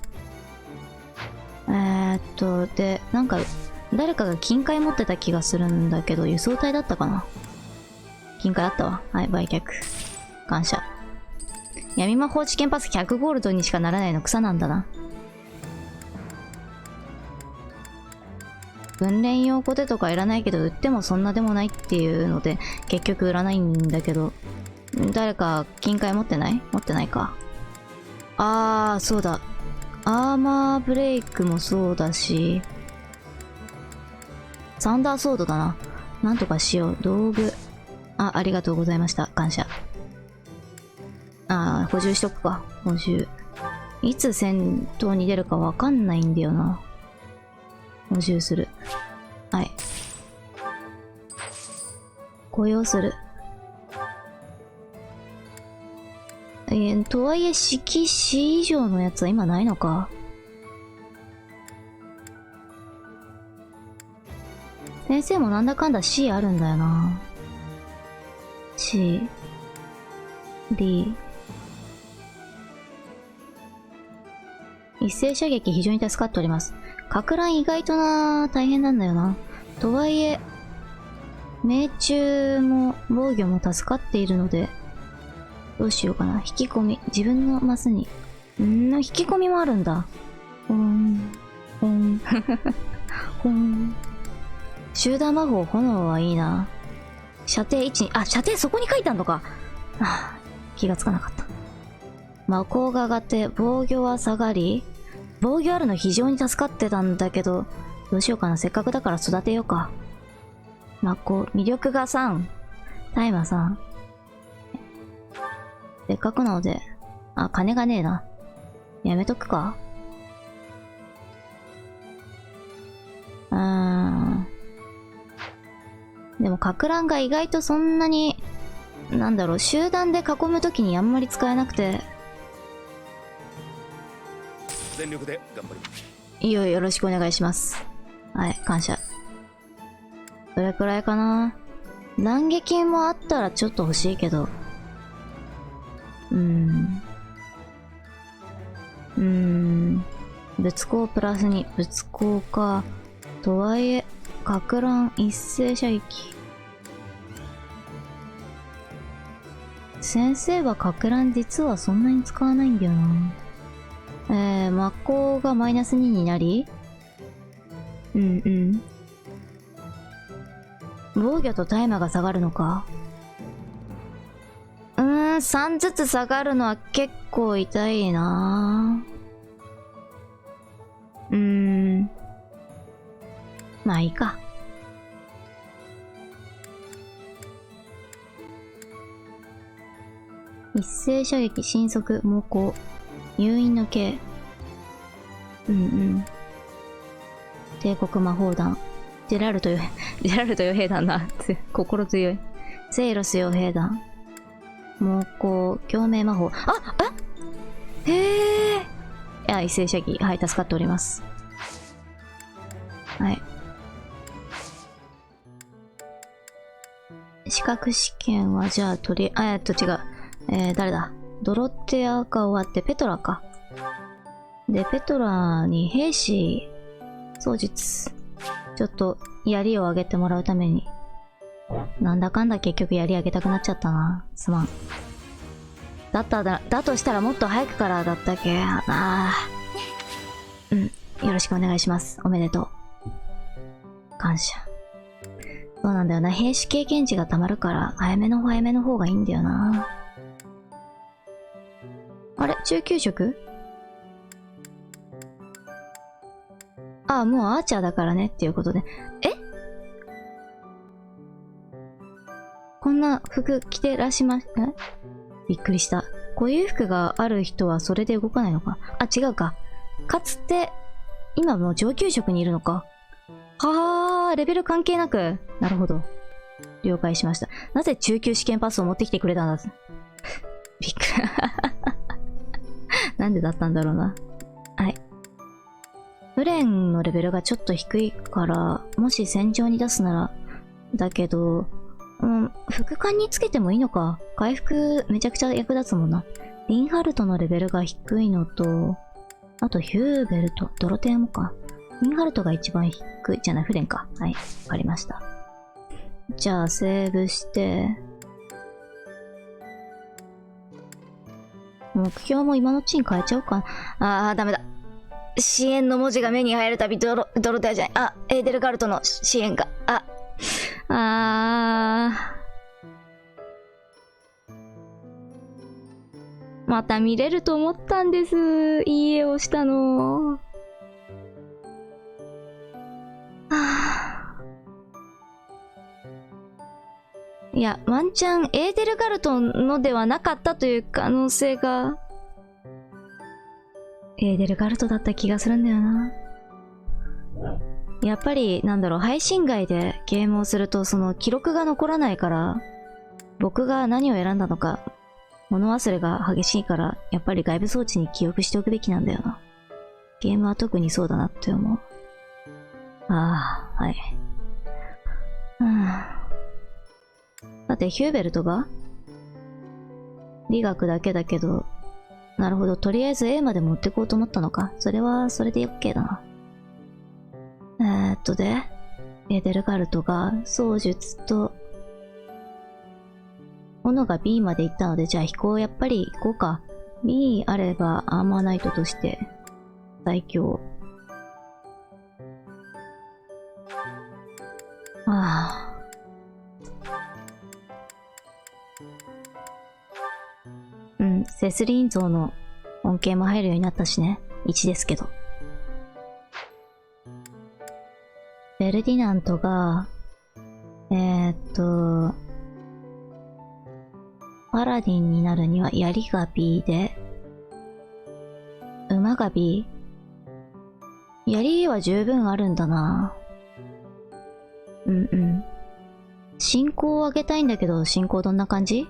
で、なんか、誰かが金塊持ってた気がするんだけど、輸送隊だったかな？金塊あったわ。はい、売却。感謝。闇魔法試験パス100ゴールドにしかならないの草なんだな。訓練用コテとかいらないけど、売ってもそんなでもないっていうので、結局売らないんだけど、誰か金塊持ってない？持ってないか。そうだ。アーマーブレイクもそうだし、サンダーソードだな。なんとかしよう。道具。ありがとうございました。感謝。補充しとくか。補充。いつ戦闘に出るかわかんないんだよな。補充する。はい。雇用する。とはいえ、式 C 以上のやつは今ないのか。先生もなんだかんだ C あるんだよな。C、D。一斉射撃非常に助かっております。か乱意外と大変なんだよな。とはいえ、命中も防御も助かっているので、どうしようかな。引き込み。自分のマスに。引き込みもあるんだ。ほん。集団魔法、炎はいいな。射程1、射程そこに書いてあんのか。気がつかなかった。魔法が上がって防御は下がり、防御あるの非常に助かってたんだけど、どうしようかな。せっかくだから育てようか。魔法、魅力が3、タイマー3。せっかくなので、金がねえな。やめとくか。でも、か乱が意外とそんなに、集団で囲むときにあんまり使えなくて。全力で頑張ります。よろしくお願いします。はい、感謝。それくらいかな。乱撃もあったらちょっと欲しいけど。物攻プラス2。物攻か。とはいえ、か乱一斉射撃。先生はか乱実はそんなに使わないんだよな。魔法がマイナス2になり、防御とタイマーが下がるのか。3ずつ下がるのは結構痛いな。まあいいか。一斉射撃、神速、猛攻、入院の刑。帝国魔法団。ジェラルト傭兵団な。心強い。セイロス傭兵団。猛攻、共鳴魔法。へえ。いや、一斉射撃。はい、助かっております。はい。資格試験は、じゃあ、違う。誰だ？ドロテアが終わって、ペトラか。で、ペトラに兵士、操術。ちょっと、槍を上げてもらうために。なんだかんだ結局槍上げたくなっちゃったな。すまん。だとしたらもっと早くからだったっけな。よろしくお願いします。おめでとう。感謝。そうなんだよな。兵士経験値がたまるから、早めの方がいいんだよな。あれ？中級職？もうアーチャーだからねっていうことで。こんな服着てらっしゃいま、びっくりした。こういう服がある人はそれで動かないのか。違うか。かつて、今もう上級職にいるのか。レベル関係なく。なるほど。了解しました。なぜ中級試験パスを持ってきてくれたんだ。びっくり。なんでだったんだろうな。はい。フレンのレベルがちょっと低いから、もし戦場に出すなら、だけど、副官につけてもいいのか。回復めちゃくちゃ役立つもんな。リンハルトのレベルが低いのと、あとヒューベルト、ドロテアもか。リンハルトが一番低い。じゃない、フレンか。はい。わかりました。じゃあ、セーブして、目標も今のうちに変えちゃおうかな。ダメだ。支援の文字が目に入るたびドロテアじゃない。エーデルガルトの支援が。また見れると思ったんです。いい絵をしたの。いや、ワンチャンエーデルガルトのではなかったという可能性が。エーデルガルトだった気がするんだよな。やっぱり、配信外でゲームをするとその記録が残らないから、僕が何を選んだのか、物忘れが激しいから、やっぱり外部装置に記憶しておくべきなんだよな。ゲームは特にそうだなって思う。はい。さて、ヒューベルトが理学だけだけど、なるほど。とりあえず A まで持ってこうと思ったのか。それは、それで OK だな。で、エデルガルトが、槍術と、斧が B まで行ったので、じゃあ飛行やっぱり行こうか。B あればアーマーナイトとして最強。セスリーン像の恩恵も入るようになったしね。1ですけど。フェルディナントが、パラディンになるには槍が B で、馬が B。槍は十分あるんだな。進行を上げたいんだけど、進行どんな感じ？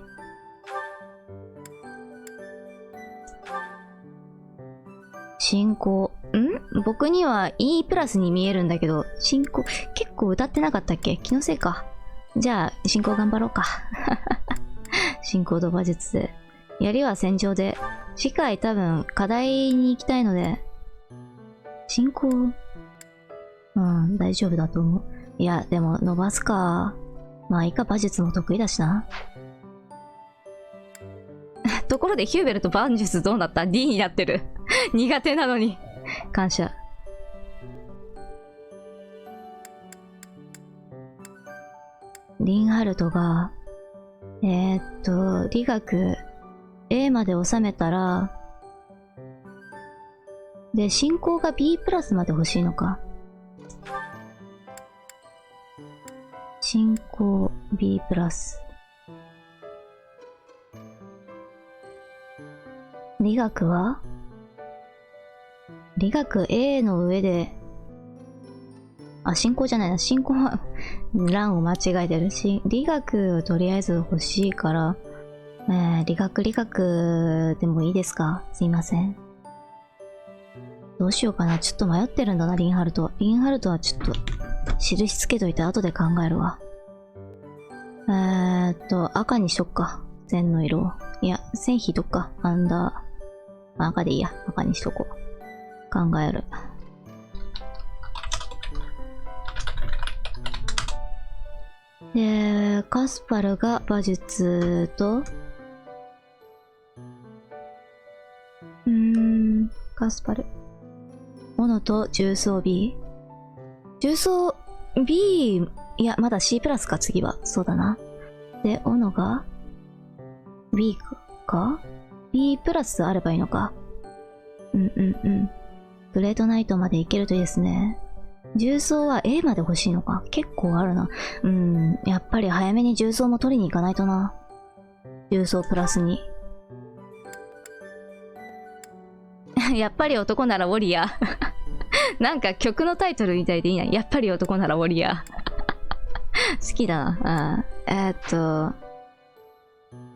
進行。僕には E プラスに見えるんだけど、進行、結構歌ってなかったっけ？気のせいか。じゃあ、進行頑張ろうか。進行と馬術で。槍は戦場で。次回多分課題に行きたいので、進行、大丈夫だと思う。いや、でも伸ばすか。まあいいか、馬術も得意だしな。ところでヒューベルト馬術どうなった？ D になってる。苦手なのに。感謝。リンハルトが、理学 A まで収めたら、で、進行が B プラスまで欲しいのか。進行 B プラス。理学は？理学 A の上で、進行じゃないな。進行は、欄を間違えてるし、理学をとりあえず欲しいから、理学でもいいですか？すいません。どうしようかな。ちょっと迷ってるんだな、リンハルト。リンハルトはちょっと、印つけといて後で考えるわ。赤にしとくか。線の色を。いや、線引いとくか。アンダー。赤でいいや。赤にしとこう。考える。で、カスパルが馬術と、カスパル。斧と重装 B。重装 B、いや、まだ C プラスか、次は。そうだな。で、斧が B か ?B プラスあればいいのか。グレートナイトまでいけるといいですね。重装は A まで欲しいのか。結構あるな。やっぱり早めに重装も取りに行かないとな。重装プラスに。やっぱり男ならウォリアー。なんか曲のタイトルみたいでいいな。やっぱり男ならウォリアー。好きだな。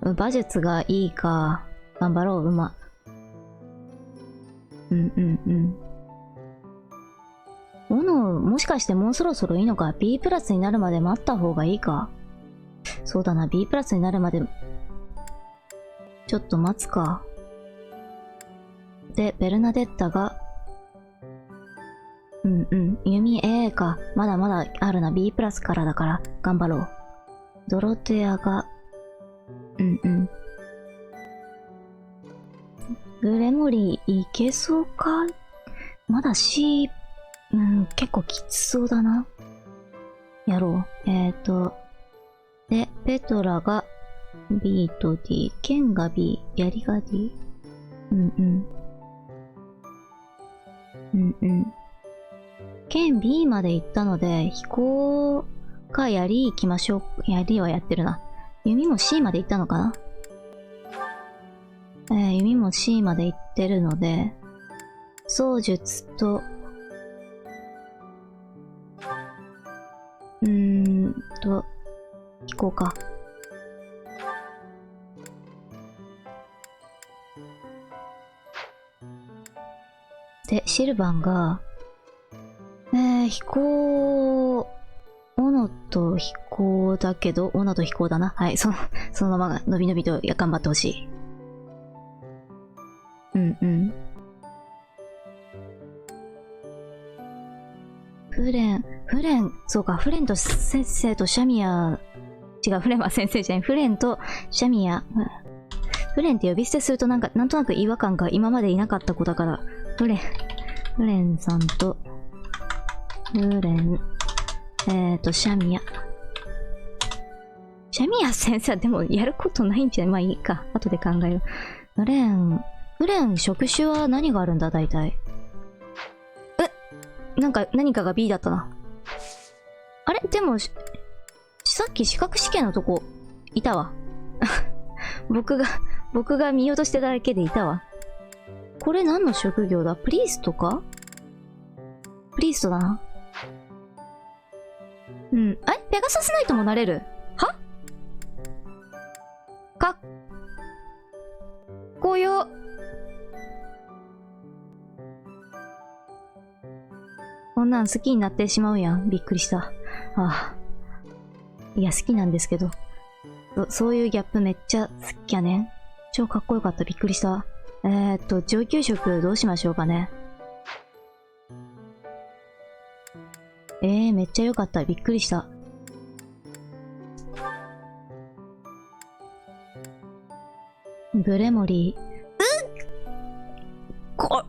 馬術がいいか。頑張ろう、馬。斧、もしかしてもうそろそろいいのか。 B プラスになるまで待った方がいいか。そうだな、 B プラスになるまでちょっと待つか。で、ベルナデッタが弓 A か。まだまだあるな。 B プラスからだから頑張ろう。ドロテアがグレモリーいけそうか。まだ C、結構きつそうだな。やろう。で、ペトラが B と D、ケンが B、ヤリが D。ケン B まで行ったので、飛行か槍行きましょう。槍はやってるな。弓も C まで行ったのかな？弓も C まで行ってるので、槍術と、飛行か。で、シルバンが、飛行、斧と飛行だけど、斧と飛行だな。はい、そのまま伸び伸びと頑張ってほしい。うんうん。フレン、そうか、フレンと先生とシャミヤ、違う、フレンは先生じゃない、フレンとシャミヤ。フレンって呼び捨てするとなんとなく違和感が今までいなかった子だから、フレンさんと、シャミヤ。シャミヤ先生はでもやることないんじゃない？まあいいか。後で考える。フレン、職種は何があるんだ、大体。何かが B だったな。あれでも、さっき資格試験のとこ、いたわ。僕が見落としてただけでいたわ。これ何の職業だ？プリーストか？プリーストだな。うん。ペガサスナイトもなれる？は？こよ。こんなん好きになってしまうやん。びっくりした。ああ。いや、好きなんですけど。そういうギャップめっちゃ好きやねん。超かっこよかった。びっくりした。上級職どうしましょうかね。めっちゃよかった。びっくりした。ブレモリー。こ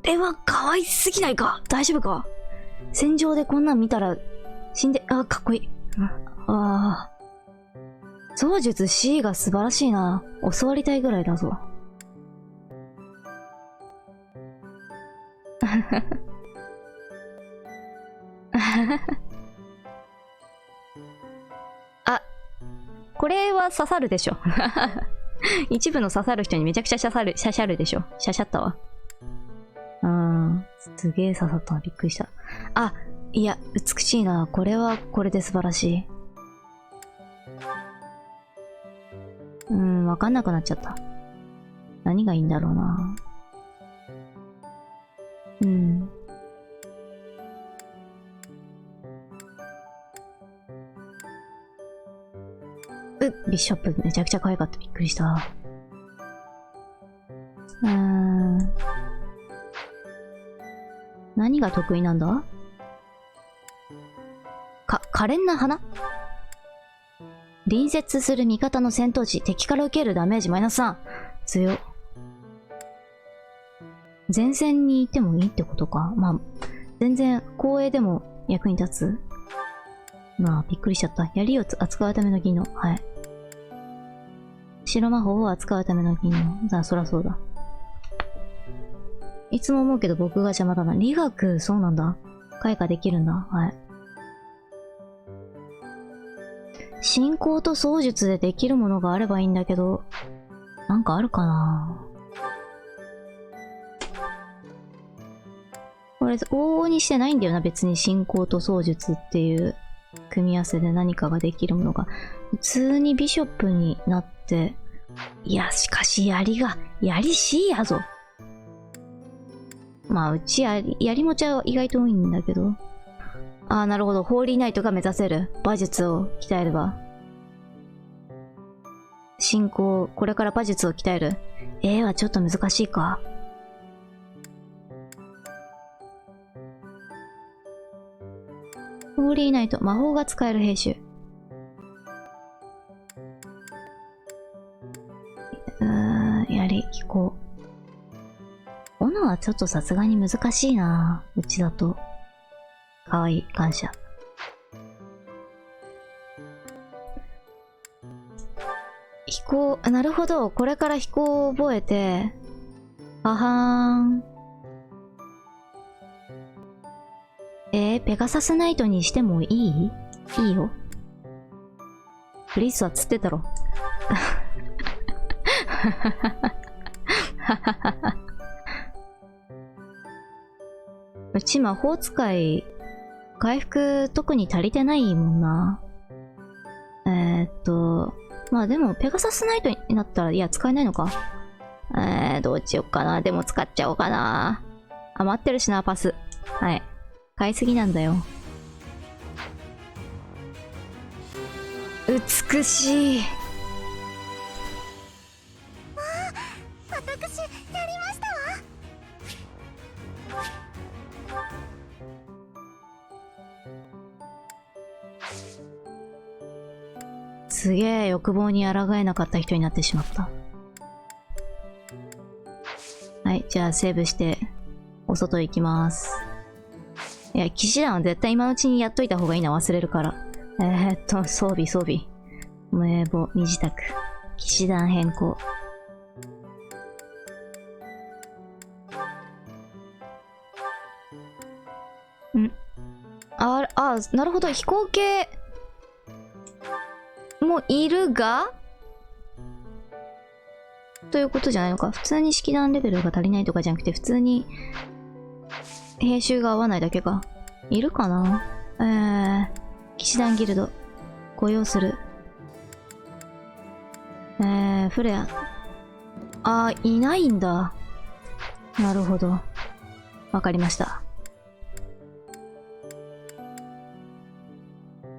れは可愛すぎないか？大丈夫か？戦場でこんなん見たら死んで、かっこいい。操術 C が素晴らしいな。教わりたいぐらいだぞ。これは刺さるでしょ。一部の刺さる人にめちゃくちゃシャシャるでしょ。シャシャったわ。すげえ刺さった。びっくりした。いや、美しいな。これはこれで素晴らしい。わかんなくなっちゃった。何がいいんだろうな。ビショップめちゃくちゃ可愛かった。びっくりした。何が得意なんだ？可憐な花？隣接する味方の戦闘時、敵から受けるダメージマイナス3。強っ。前線にいてもいいってことか。まあ、全然、後衛でも役に立つ。まあ、びっくりしちゃった。槍を扱うための技能。はい。白魔法を扱うための技能。そらそうだ。いつも思うけど僕が邪魔だな。理学、そうなんだ。開花できるんだ。はい。進行と操術でできるものがあればいいんだけど、なんかあるかな？これ、往々にしてないんだよな、別に進行と操術っていう組み合わせで何かができるものが。普通にビショップになって、いや、しかし槍 C やぞ。まあ、うち槍持ちは意外と多いんだけど。なるほど。ホーリーナイトが目指せる馬術を鍛えれば。進行、これから馬術を鍛える。はちょっと難しいか。ホーリーナイト、魔法が使える兵種。槍、飛行。斧はちょっとさすがに難しいな。うちだと。かわいい、感謝。飛行、なるほど。これから飛行を覚えて、ははーん。ペガサスナイトにしてもいい？いいよ。プリースは釣ってたろ。うち魔法使い、回復特に足りてないもんな。まあでもペガサスナイトになったら、いや使えないのか。どうしよっかな。でも使っちゃおうかな。余ってるしな、パス。はい。買いすぎなんだよ。美しい。私やりますげえ欲望に抗えなかった人になってしまった。はい、じゃあセーブして、お外行きます。いや、騎士団は絶対今のうちにやっといた方がいいな、忘れるから。装備。名簿、身支度。騎士団変更。なるほど、飛行系もいるがということじゃないのか。普通に式団レベルが足りないとかじゃなくて、普通に編集が合わないだけか。いるかな。騎士団ギルド雇用する。フレア。いないんだ。なるほど。わかりました。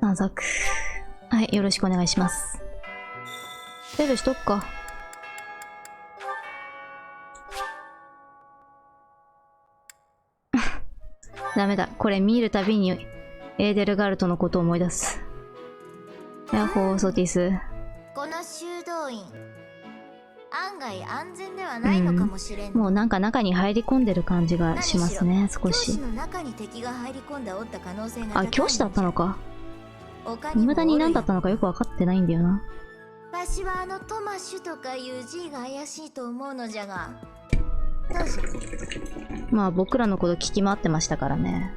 探索。はい、よろしくお願いします。セーブしとくか。ダメだ。これ見るたびにエーデルガルトのことを思い出す。ヤッホー、ソティス。この修道院、案外安全ではないのかもしれん。もうなんか中に入り込んでる感じがしますね、少し。教師だったのか。未だに何だったのかよく分かってないんだよな。わしはトマシュとかいう字が怪しいと思うのじゃが。どうぞ。まあ僕らのこと聞き回ってましたからね。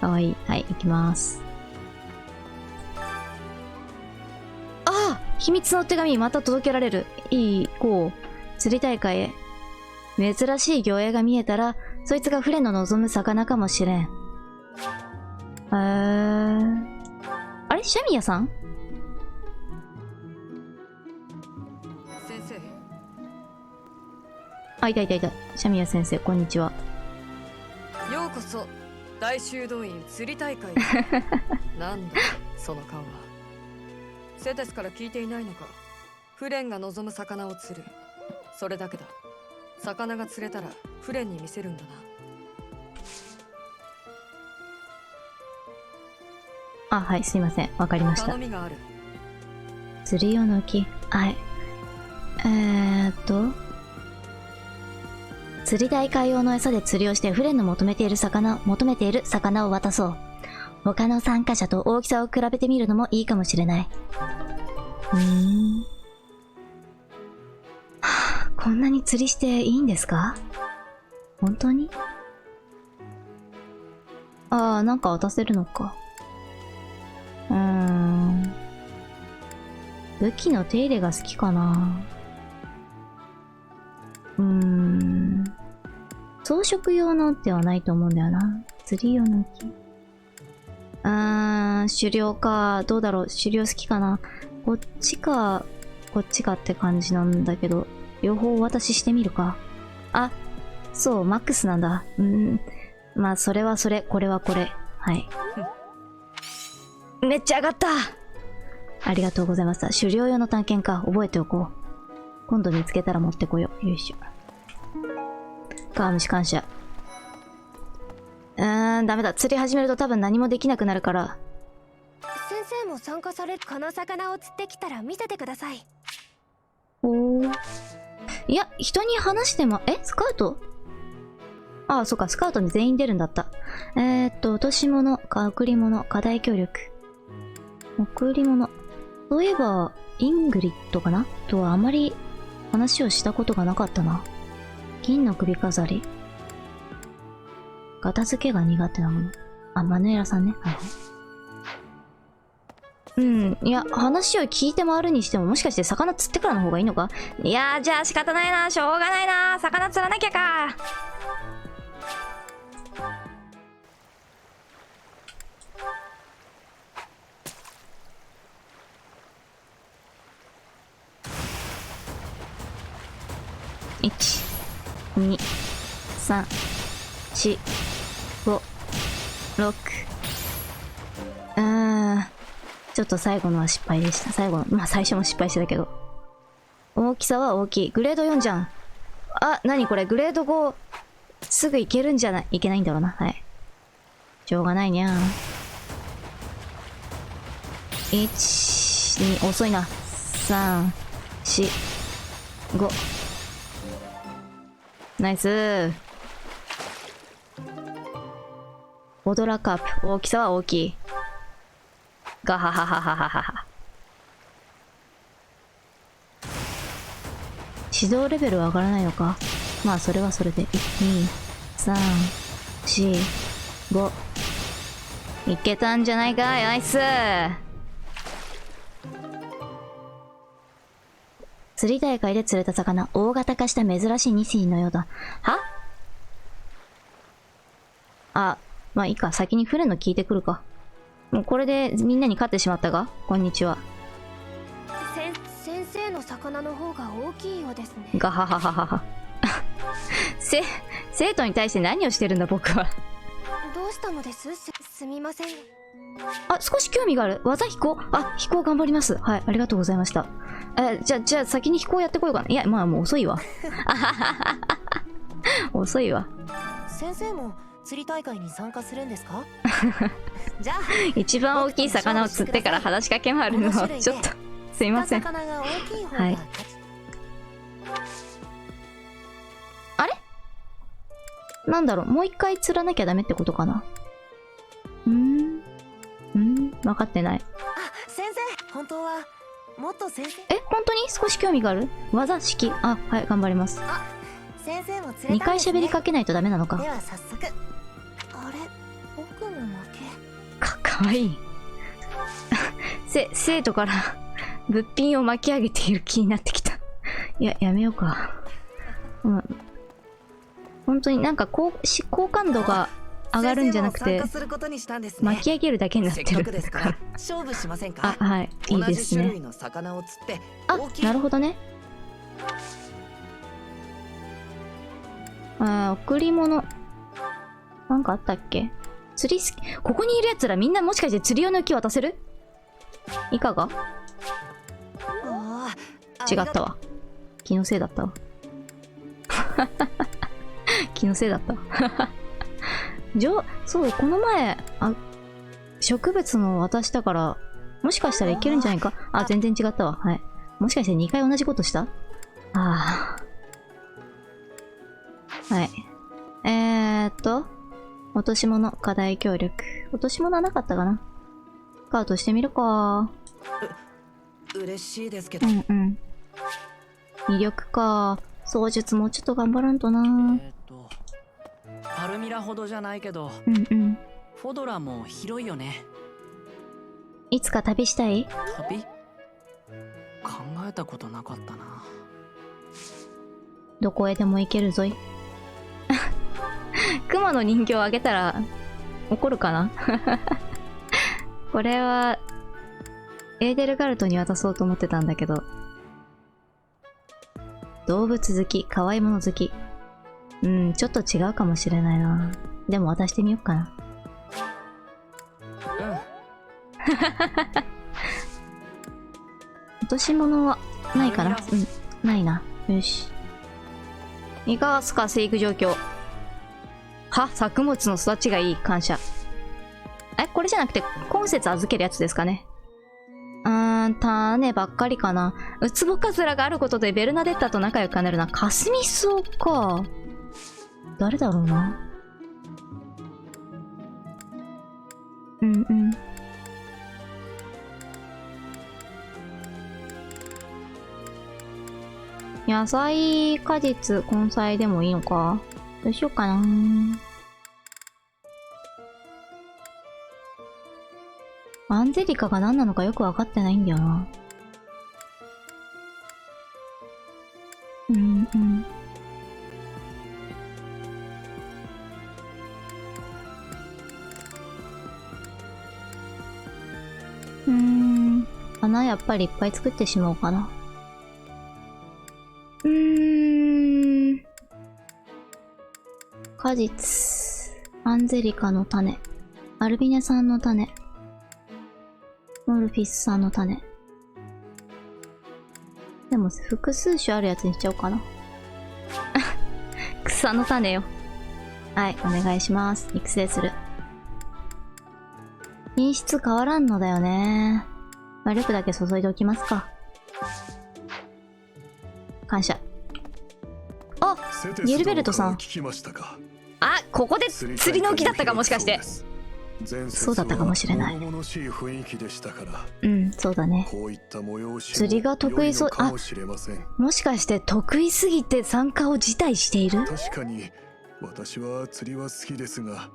かわいい。はい、行きます。秘密の手紙また届けられる。いい、こう。釣り大会へ。珍しい魚影が見えたら、そいつがフレの望む魚かもしれん。あれシャミヤさん？先生。いた。シャミヤ先生、こんにちは。ようこそ、大修道院釣り大会。なんだ、その顔は。セテスから聞いていないのか。フレンが望む魚を釣る。それだけだ。魚が釣れたらフレンに見せるんだな。はい、すいません。わかりました。頼みがある。釣り用の木。はい。釣り大会用の餌で釣りをしてフレンの求めている魚を渡そう。他の参加者と大きさを比べてみるのもいいかもしれない。こんなに釣りしていいんですか？本当に？なんか渡せるのか。武器の手入れが好きかな。装飾用のではないと思うんだよな。釣り用の木。狩猟か。どうだろう。狩猟好きかな。こっちか、こっちかって感じなんだけど、両方お渡ししてみるか。そう、マックスなんだ。まあ、それはそれ、これはこれ。はい。めっちゃ上がった！ありがとうございました。狩猟用の探検か。覚えておこう。今度見つけたら持ってこよう。よいしょ。川虫感謝。ダメだ。釣り始めると多分何もできなくなるから。先生も参加される。この魚を釣ってきたら見せてください。いや、人に話しても、スカウト？そっか、スカウトに全員出るんだった。落とし物、贈り物、課題協力。贈り物。そういえば、イングリッドかなとはあまり話をしたことがなかったな。銀の首飾り。片付けが苦手なもの。マヌエラさんね。いや、話を聞いて回るにしても、もしかして魚釣ってからの方がいいのか？いやー、じゃあ仕方ないな。しょうがないな。魚釣らなきゃか。1、2、3、4、5、6。ちょっと最後のは失敗でした。最初も失敗してたけど。大きさは大きい。グレード4じゃん。何これ、グレード5。すぐ行けるんじゃない、いけないんだろうな。はい。しょうがないにゃー。1、2、遅いな。3、4、5。ナイスー。ボドラカープ。大きさは大きい。ガハハハハハハ。指導レベルは上がらないのか。まあそれはそれで。1、2、3、4、5。いけたんじゃないかい。ナイスー。釣り大会で釣れた魚、大型化した珍しい2匹のようだ。は？あ、まあいいか。先に船の聞いてくるか。もうこれでみんなに勝ってしまったが、こんにちは。先生の魚の方が大きいようですね。ガハハハハハ。生徒に対して何をしてるんだ僕は。どうしたのです？すみません。あ、少し興味がある。技飛行？あ、飛行頑張ります。はい、ありがとうございました。じゃあ先に飛行やってこようかな。いや、まあもう遅いわ。遅いわ。先生も釣り大会に参加するんですか？じゃあ一番大きい魚を釣ってから話しかけ回るのはちょっとすいません。はい。あれ？なんだろう、もう一回釣らなきゃダメってことかな。分かってない。あ、先生、本当はもっと先生。本当に少し興味がある？技式。あ、はい、頑張ります。あ、先生も釣れたんですね。2回喋りかけないとダメなのか。では早速。あれ、僕の負け。かわいい。生徒から物品を巻き上げている気になってきた。いや、やめようか。本当になんか好感度が上がるんじゃなくて巻き上げるだけになってる。勝負しませんか？あ、はい、いいですね。あ、なるほどね。贈り物なんかあったっけ？釣り好き。ここにいるやつらみんなもしかして釣り用の木渡せる？いかが？違ったわ。気のせいだったわ。気のせいだったわ。そう、この前植物の渡したから、もしかしたらいけるんじゃないか。あ、全然違ったわ。はい。もしかして2回同じことした？はい。落とし物、課題協力。落とし物はなかったかな。スカウトしてみるか。嬉しいですけど。魅力か。操術もうちょっと頑張らんとな。パルミラほどじゃないけど、フォドラも広いよね。いつか旅したい？旅？考えたことなかったな。どこへでも行けるぞい。熊の人形をあげたら怒るかな。これはエーデルガルトに渡そうと思ってたんだけど。動物好き、可愛いもの好き。ちょっと違うかもしれないな。でも渡してみようかな。落とし物はないかな？ないな。よし。いかがすか、生育状況。作物の育ちがいい、感謝。これじゃなくて、今節預けるやつですかね。種ばっかりかな。ウツボカズラがあることでベルナデッタと仲良くなるな。カスミソウか。誰だろうな。野菜、果実、根菜でもいいのか。どうしようかな。アンゼリカが何なのかよくわかってないんだよな。花やっぱりいっぱい作ってしまおうかな。果実、アンゼリカの種、アルビネさんの種、モルフィスさんの種。でも複数種あるやつにしちゃおうかな。草の種よ。はい、お願いします。育成する。品質変わらんのだよね。魔力だけ注いでおきますか。感謝。あ、ギルベルトさん。あ、ここで釣りの木だったか、もしかして。そうだったかもしれない。うん、そうだね。釣りが得意そう。あ、もしかして得意すぎて参加を辞退している？確かに私は釣りは好きですが、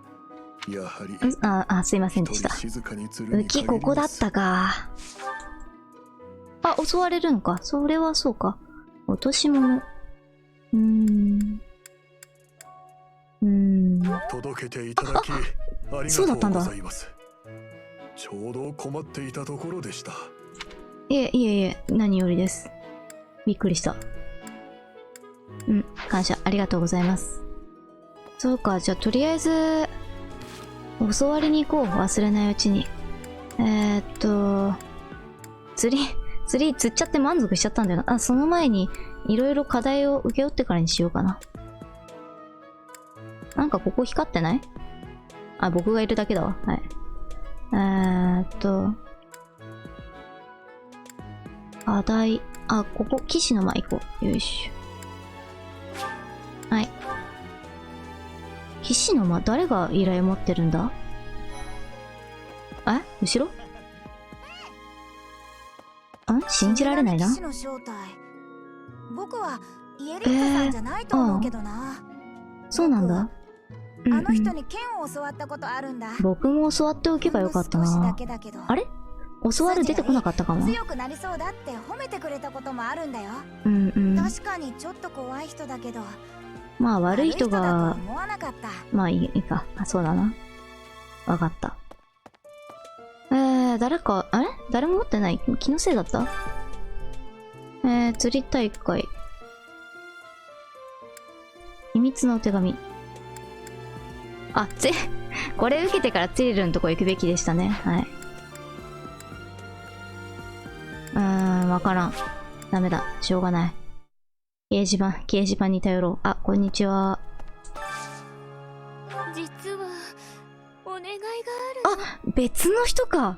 やはりすいませんでした。浮きここだったか。あ、襲われるのか。それはそうか。落とし物。届けていただきありがとうございます。ちょうど困っていたところでした。いえ、何よりです。びっくりした。感謝、ありがとうございます。そうか、じゃあとりあえず、教わりに行こう。忘れないうちに。釣り釣っちゃって満足しちゃったんだよな。あ、その前に、いろいろ課題を請け負ってからにしようかな。なんかここ光ってない？あ、僕がいるだけだわ。はい。課題。あ、ここ、騎士の間行こう。よいしょ。はい。騎士の間、誰が依頼持ってるんだ？後ろ？信じられないな。僕はイエリックさんじゃないと思うけどな。そうなんだ。あの人に剣を教わったことあるんだ。僕も教わっておけばよかったな。あれ？教わる出てこなかったかも。強くなりそうだって褒めてくれたこともあるんだよ。確かにちょっと怖い人だけど。まあ悪い人が、まあいいか。そうだな。わかった。誰か、誰も持ってない？気のせいだった？釣り大会。秘密の手紙。あ、これ受けてからツリルのとこ行くべきでしたね。はい。わからん。ダメだ。しょうがない。掲示板に頼ろう。あ、こんにちは。実は、お願いがある。あ、別の人か。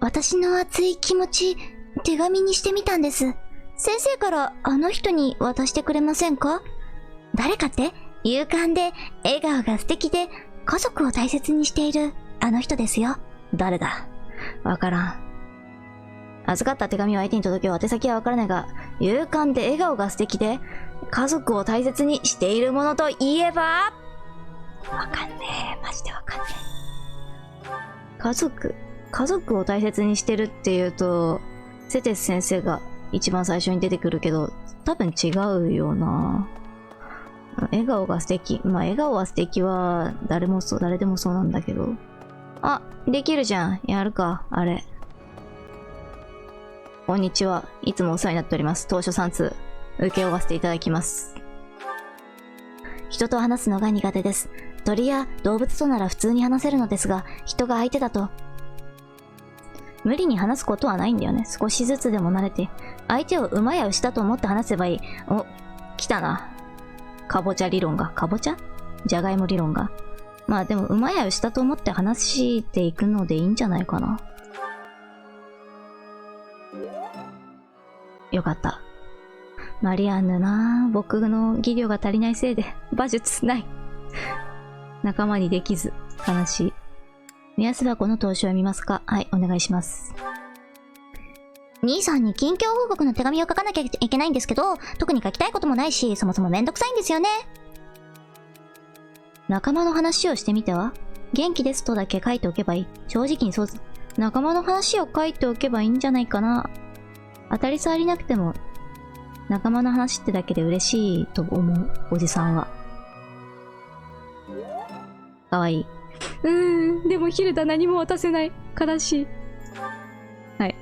私の熱い気持ち、手紙にしてみたんです。先生からあの人に渡してくれませんか？誰かって？勇敢で、笑顔が素敵で、家族を大切にしている、あの人ですよ。誰だ？わからん。預かった手紙を相手に届けよう。宛先はわからないが、勇敢で笑顔が素敵で、家族を大切にしているものといえば？わかんねえ。マジでわかんねえ。家族を大切にしてるっていうと、セテス先生が一番最初に出てくるけど、多分違うよな。笑顔が素敵。まあ、笑顔は素敵は、誰でもそうなんだけど。あ、できるじゃん。やるか、あれ。こんにちは。いつもお世話になっております。当初3通、受け負わせていただきます。人と話すのが苦手です。鳥や動物となら普通に話せるのですが、人が相手だと。無理に話すことはないんだよね。少しずつでも慣れて。相手を馬や牛だと思って話せばいい。お、来たな。かぼちゃ理論が。かぼちゃ？じゃがいも理論が。まあでも馬や牛だと思って話していくのでいいんじゃないかな。よかった。マリアンヌなぁ。僕の技量が足りないせいで馬術ない。仲間にできず。悲しい。目安箱の投資を見ますか？はい、お願いします。兄さんに近況報告の手紙を書かなきゃいけないんですけど、特に書きたいこともないし、そもそもめんどくさいんですよね。仲間の話をしてみては？元気ですとだけ書いておけばいい。正直にそう、仲間の話を書いておけばいいんじゃないかな。当たり障りなくても、仲間の話ってだけで嬉しいと思う、おじさんは。かわいい。でもヒルダ何も渡せない。悲しい。はい。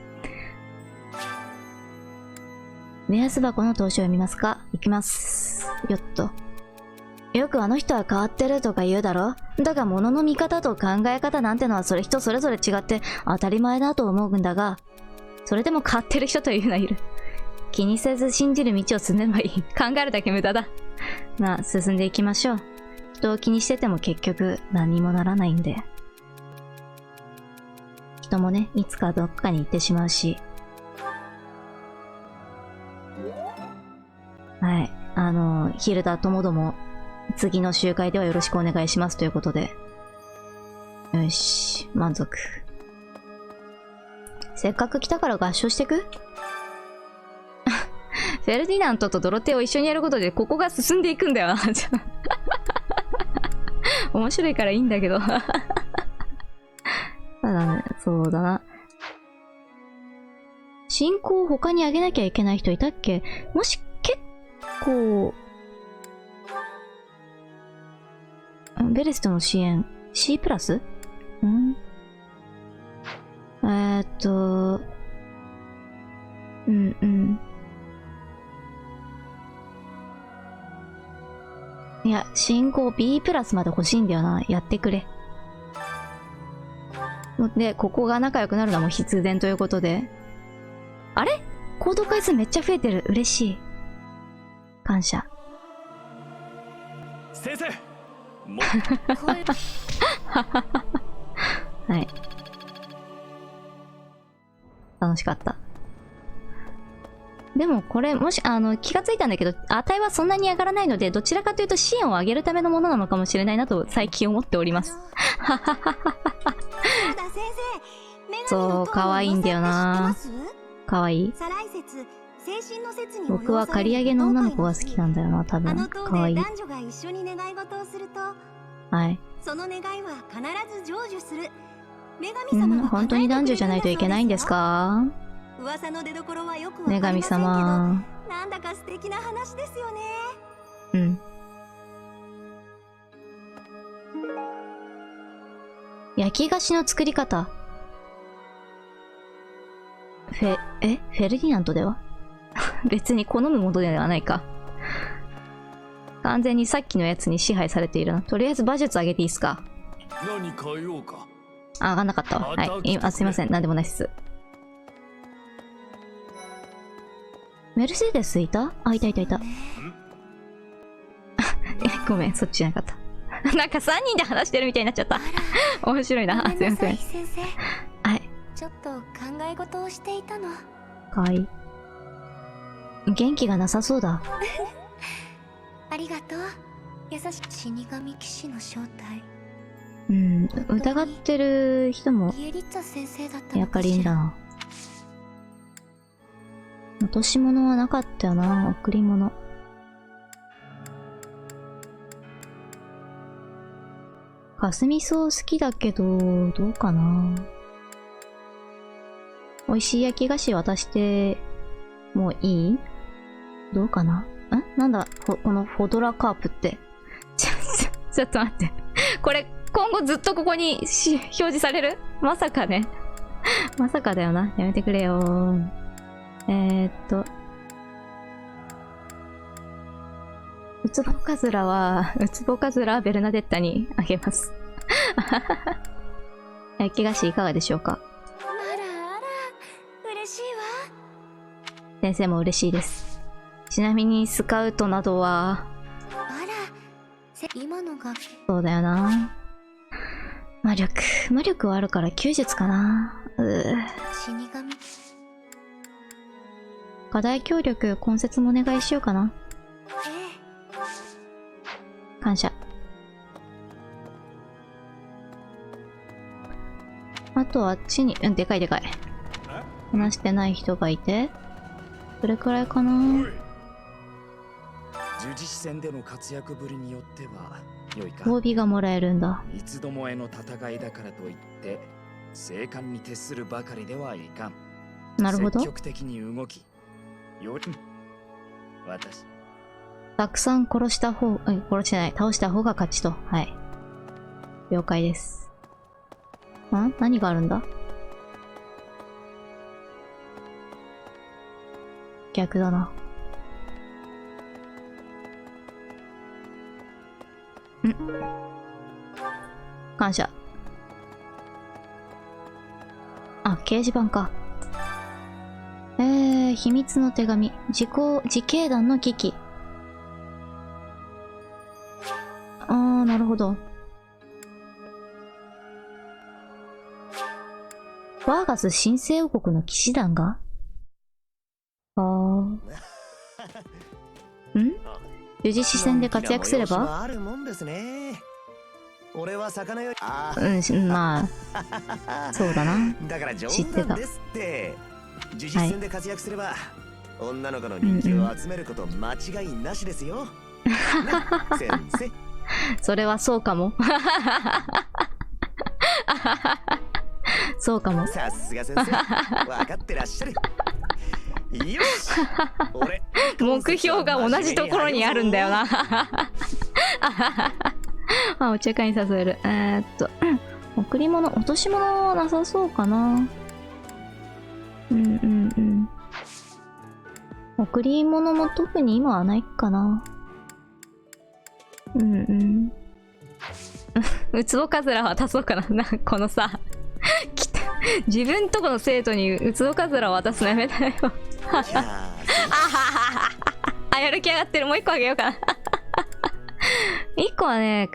目安箱の投資を読みますか？いきます。よっと。よくあの人は変わってるとか言うだろ？だが物の見方と考え方なんてのは人それぞれ違って当たり前だと思うんだが、それでも変わってる人というのはいる。気にせず信じる道を進めばいい。考えるだけ無駄だ。まあ、進んでいきましょう。人を気にしてても結局何にもならないんで。人もね、いつかどっかに行ってしまうし。はい。ヒルダともども、次の集会ではよろしくお願いしますということで。よし、満足。せっかく来たから合唱してくフェルディナントとドロテを一緒にやることでここが進んでいくんだよな。面白いからいいんだけど。ただね、そうだな。進行を他にあげなきゃいけない人いたっけ？もし結構、ベレストの支援、C プラス？いや、進行 B プラスまで欲しいんだよな。やってくれ。で、ここが仲良くなるのはもう必然ということで。あれ？行動回数めっちゃ増えてる。嬉しい。感謝。先生はい。楽しかった。でもこれ、もし、気がついたんだけど、値はそんなに上がらないので、どちらかというと支援を上げるためのものなのかもしれないなと最近思っております。そう、可愛いんだよな。可愛い。僕は刈り上げの女の子が好きなんだよな、多分。可愛い。はい。その願いは必ず成就する。本当に男女じゃないといけないんですか？噂の出所はよく女神様。なんだか素敵な話ですよね。うん。焼き菓子の作り方。フェルディナントでは別に好むものではないか。完全にさっきのやつに支配されているな。とりあえず馬術上げていいっすか？何変えようか。上がんなかったわ。はい。すいません。なんでもないっす。メルセデスいた？いた。ごめん、そっちじゃなかった。なんか3人で話してるみたいになっちゃった。面白いな。すいません。先生。はい。ちょっと考え事をしていたの。かわいい。元気がなさそうだ。ありがとう。優しい死神騎士の正体。疑ってる人もやっぱりいいんだな。落とし物はなかったよな。贈り物。かすみ草好きだけどどうかな。美味しい焼き菓子渡してもういい？どうかな。なんだこのフォドラカープってちょっと待って、これ今後ずっとここに表示される？まさかね。まさかだよな。やめてくれよ。ウツボカズラはベルナデッタにあげます。焼き菓子いかがでしょうか？あら嬉しいわ。先生も嬉しいです。ちなみにスカウトなどは今のがそうだよな。魔力はあるから弓術かな。死神。課題協力根節もお願いしようかな。感謝。あとあっちにでかい話してない人がいて、それくらいかな。十字戦での活躍ぶりによっては良いか。褒美がもらえるんだ。いつどもへの戦いだからといって静観に徹するばかりではいかん。なるほど。積極的に動き、より私たくさん倒した方が勝ちと。はい。了解です。何があるんだ？逆だな。感謝。掲示板か。秘密の手紙。自警団の危機。ななるほど。バーガス新生王国の騎士団が十字支戦で活躍すればあるもんですね。俺は魚よりまあそうだな。だから冗知ってた。談ですって。十字戦で活躍すれば、女の子の人気を集めること間違いなしですよ。ね、先生。それはそうかも。そうかも。さすが先生、分かってらっしゃる。よし、俺目標が同じところにあるんだよな。あ、お茶会に誘える。贈り物、落とし物はなさそうかな。贈り物も特に今はないかな。ウツボカズラは渡そうかな。このさ、自分とこの生徒にウツボカズラを渡すのやめたよ。あ、やる気上がってる。もう一個あげようかな。一個はね、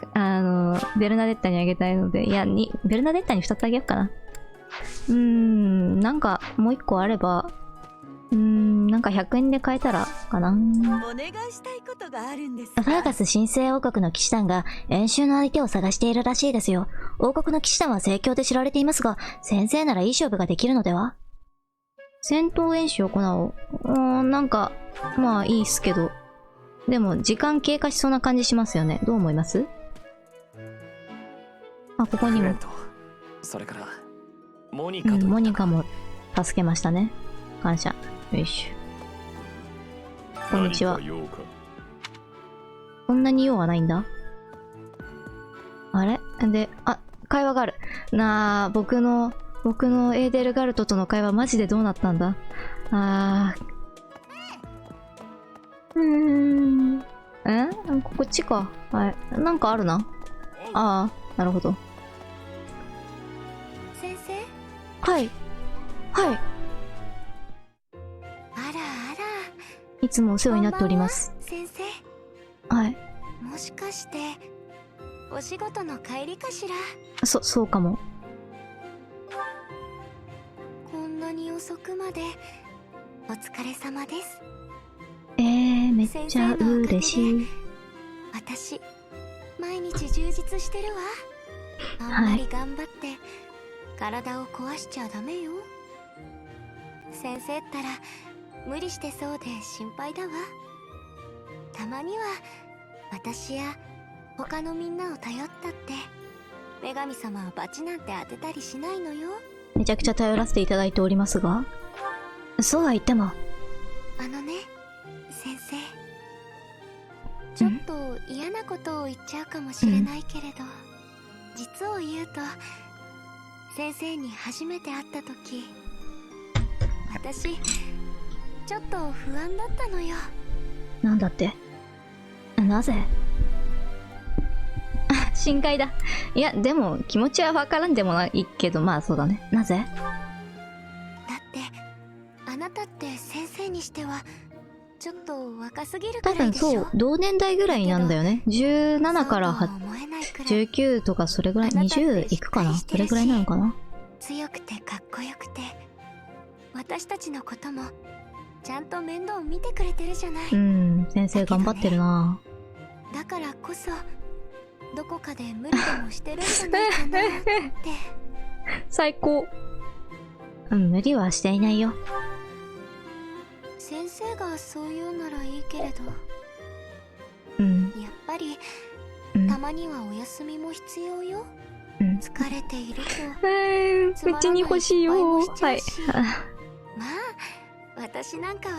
ベルナデッタにあげたいので、いや、ベルナデッタに2つあげようかな。なんか、もう一個あれば、なんか100円で買えたらかな。お願いしたいことがあるんです。バーガス新生王国の騎士団が演習の相手を探しているらしいですよ。王国の騎士団は盛況で知られていますが、先生ならいい勝負ができるのでは？戦闘演習を行おう。なんか、まあいいっすけど。でも、時間経過しそうな感じしますよね。どう思います？あ、ここにも。それから、モニカと、モニカも助けましたね。感謝。よいしょ。こんにちは。こんなに用はないんだ。あれで、会話がある。僕のエーデルガルトとの会話マジでどうなったんだ。こっちか。はい。なんかあるな。なるほど。先生？はい。はい。あらあら。いつもお世話になっております。先生。はい。もしかして、お仕事の帰りかしら？そうかも。こんなに遅くまで、お疲れ様です。めっちゃ嬉しい。私、毎日充実してるわ。あんまり頑張って、体を壊しちゃダメよ。先生ったら、無理してそうで心配だわ。たまには、私や他のみんなを頼ったって、女神様は罰なんて当てたりしないのよ。めちゃくちゃ頼らせていただいておりますが、そうは言っても。先生。ちょっと嫌なことを言っちゃうかもしれないけれど、実を言うと、先生に初めて会った時、私、ちょっと不安だったのよ。なんだって？なぜ？深海だ。いや、でも気持ちはわからんでもないけど、まあそうだね。なぜ？だって、あなたって先生にしては、ちょっと若すぎるくらいでしょ？多分そう、同年代ぐらいなんだよね。17から19とかそれぐらい、20いくかな？それぐらいなのかな？強くてかっこよくて、私たちのことも、ちゃんと面倒見てくれてるじゃない。先生頑張ってるな。だからこそ、どこかで無理でもしてるんじゃないかなって。最高。無理はしていないよ。先生がそう言うならいいけれど、やっぱり、たまにはお休みも必要よ。疲れていると、うちに欲しいよ。はい。まあ、私なんかは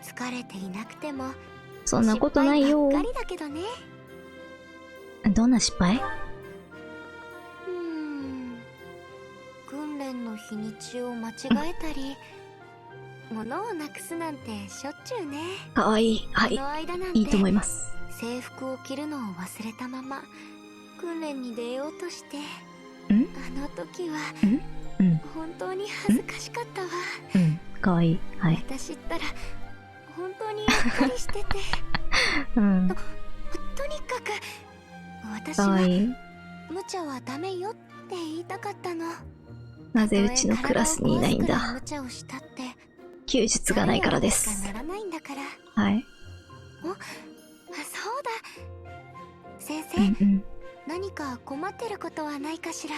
疲れていなくても、そんなことないよ。失敗ばっかりだけどね。どんな失敗？訓練の日にちを間違えたり、物をなくすなんてしょっちゅうね。かわいい。はい。いいと思います。制服を着るのを忘れたまま訓練に出ようとして、あの時は本当に恥ずかしかったわ。かわいい。はい。私ったら本当にゆっくりしてて、とにかく私はかわいい。無茶はダメよって言いたかったの。なぜうちのクラスにいないんだ。無茶をしたって休日がないからです。ならないんだから。はい。お、そうだ。先生、何か困ってることはないかしら。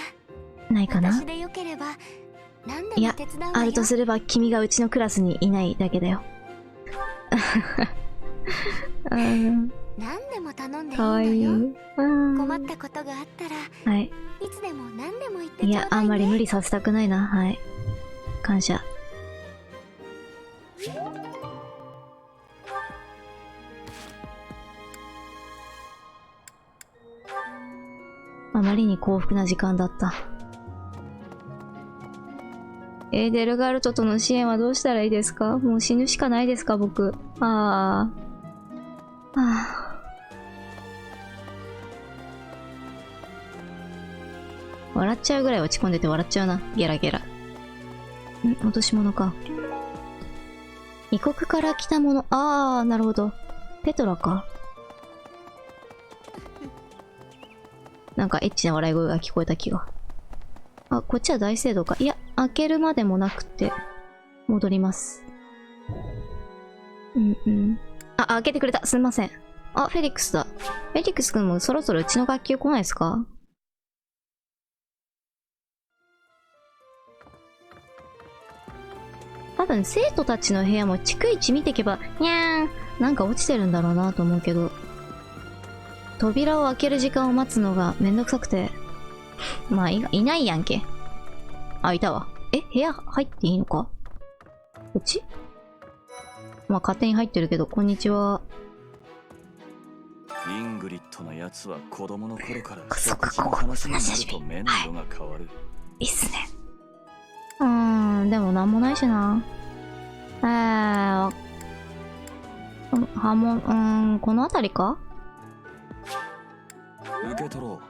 ないかな。私でよければ何でいやも手伝うわよ。あるとすれば君がうちのクラスにいないだけだよ。何でも頼んでいいかわいい。のよ。困ったことがあったら、はい。いつでも何でも言ってちょうだいね。いや、あんまり無理させたくないな。はい。感謝。あまりに幸福な時間だった。デルガルトとの支援はどうしたらいいですか？もう死ぬしかないですか、僕。ああ。笑っちゃうぐらい落ち込んでて笑っちゃうな。ゲラゲラ。落とし物か。異国から来たもの。ああ、なるほど。ペトラか。なんかエッチな笑い声が聞こえた気が。あ、こっちは大聖堂か。いや、開けるまでもなくて、戻ります。あ、開けてくれた。すみません。あ、フェリックスだ。フェリックス君もそろそろうちの学級来ないですか？多分生徒たちの部屋も逐一見てけば、にゃーん、なんか落ちてるんだろうなと思うけど、扉を開ける時間を待つのがめんどくさくて、まあいないやんけ。あ、いたわ。部屋入っていいのか？こっち？まあ勝手に入ってるけど、こんにちは。イングリッドのやつは子供の頃から食事の話になると面倒が変わる。いいっすね。でもなんもないしな。この辺りか？受け取ろう。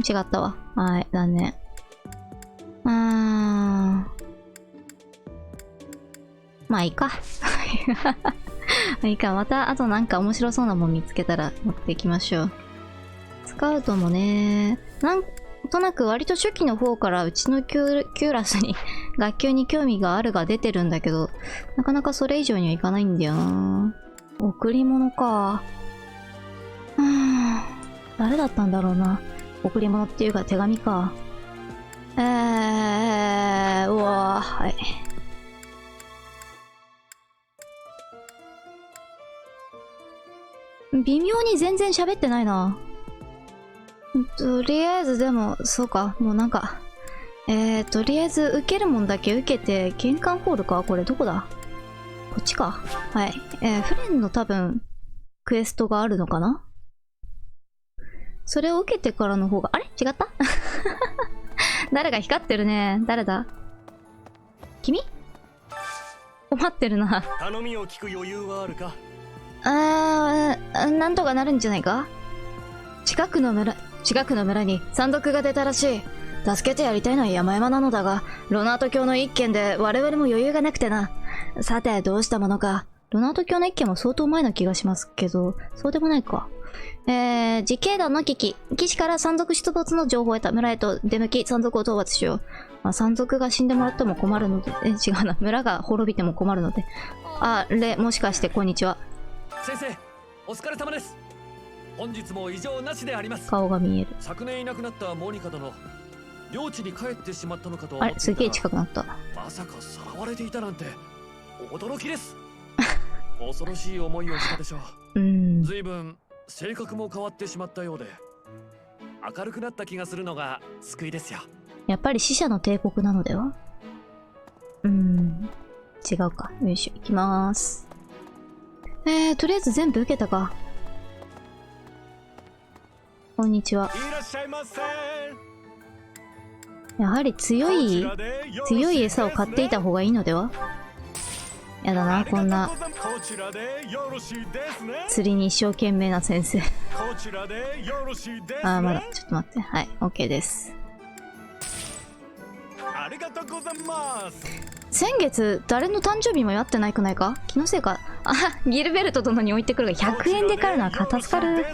違ったわ。はい、残念。まあいいか。いいか、またあとなんか面白そうなもん見つけたら持っていきましょう。スカウトもね、なんとなく割と初期の方からうちのキュラスに学級に興味があるが出てるんだけど、なかなかそれ以上にはいかないんだよな。贈り物か。誰だったんだろうな。贈り物っていうか手紙か。うわぁ、はい。微妙に全然喋ってないな。とりあえずでも、そうか、もうなんか、とりあえず受けるもんだけ受けて、玄関ホールか？これどこだ？こっちか。はい。フレンの多分、クエストがあるのかな？それを受けてからの方が、あれ？違った誰が光ってるね。誰だ？君？困ってるな。頼みを聞く余裕はあるか？なんとかなるんじゃないか？近くの村に山賊が出たらしい。助けてやりたいのは山々なのだが、ロナート教の一件で我々も余裕がなくてな。さて、どうしたものか。ロナート教の一件も相当前な気がしますけど、そうでもないか。自警団の危機。騎士から山賊出没の情報を得た。村へと出向き、山賊を討伐しよう。まあ、山賊が死んでもらっても困るので、違うな。村が滅びても困るので。もしかしてこんにちは。先生、お疲れ様です。本日も異常なしであります。顔が見える。昨年いなくなったモニカ殿、領地に帰ってしまったのかと思っていたら、あれ、すげえ近くなった。まさかさらわれていたなんて驚きです。恐ろしい思いをしたでしょう。随分性格も変わってしまったようで、明るくなった気がするのが救いですよ。やっぱり死者の帝国なのでは？違うか。よいしょ、行きまーす。とりあえず全部受けたか。こんにちは。いらっしゃいませ。やはり強い餌を買っていた方がいいのでは？やだな、こんな釣りに一生懸命な先生。まだちょっと待って。はい、 OK です。ありがとうございます。先月誰の誕生日もやってないくないか？気のせいか。ギルベルト殿に置いてくるが100円で買うのは片付かる。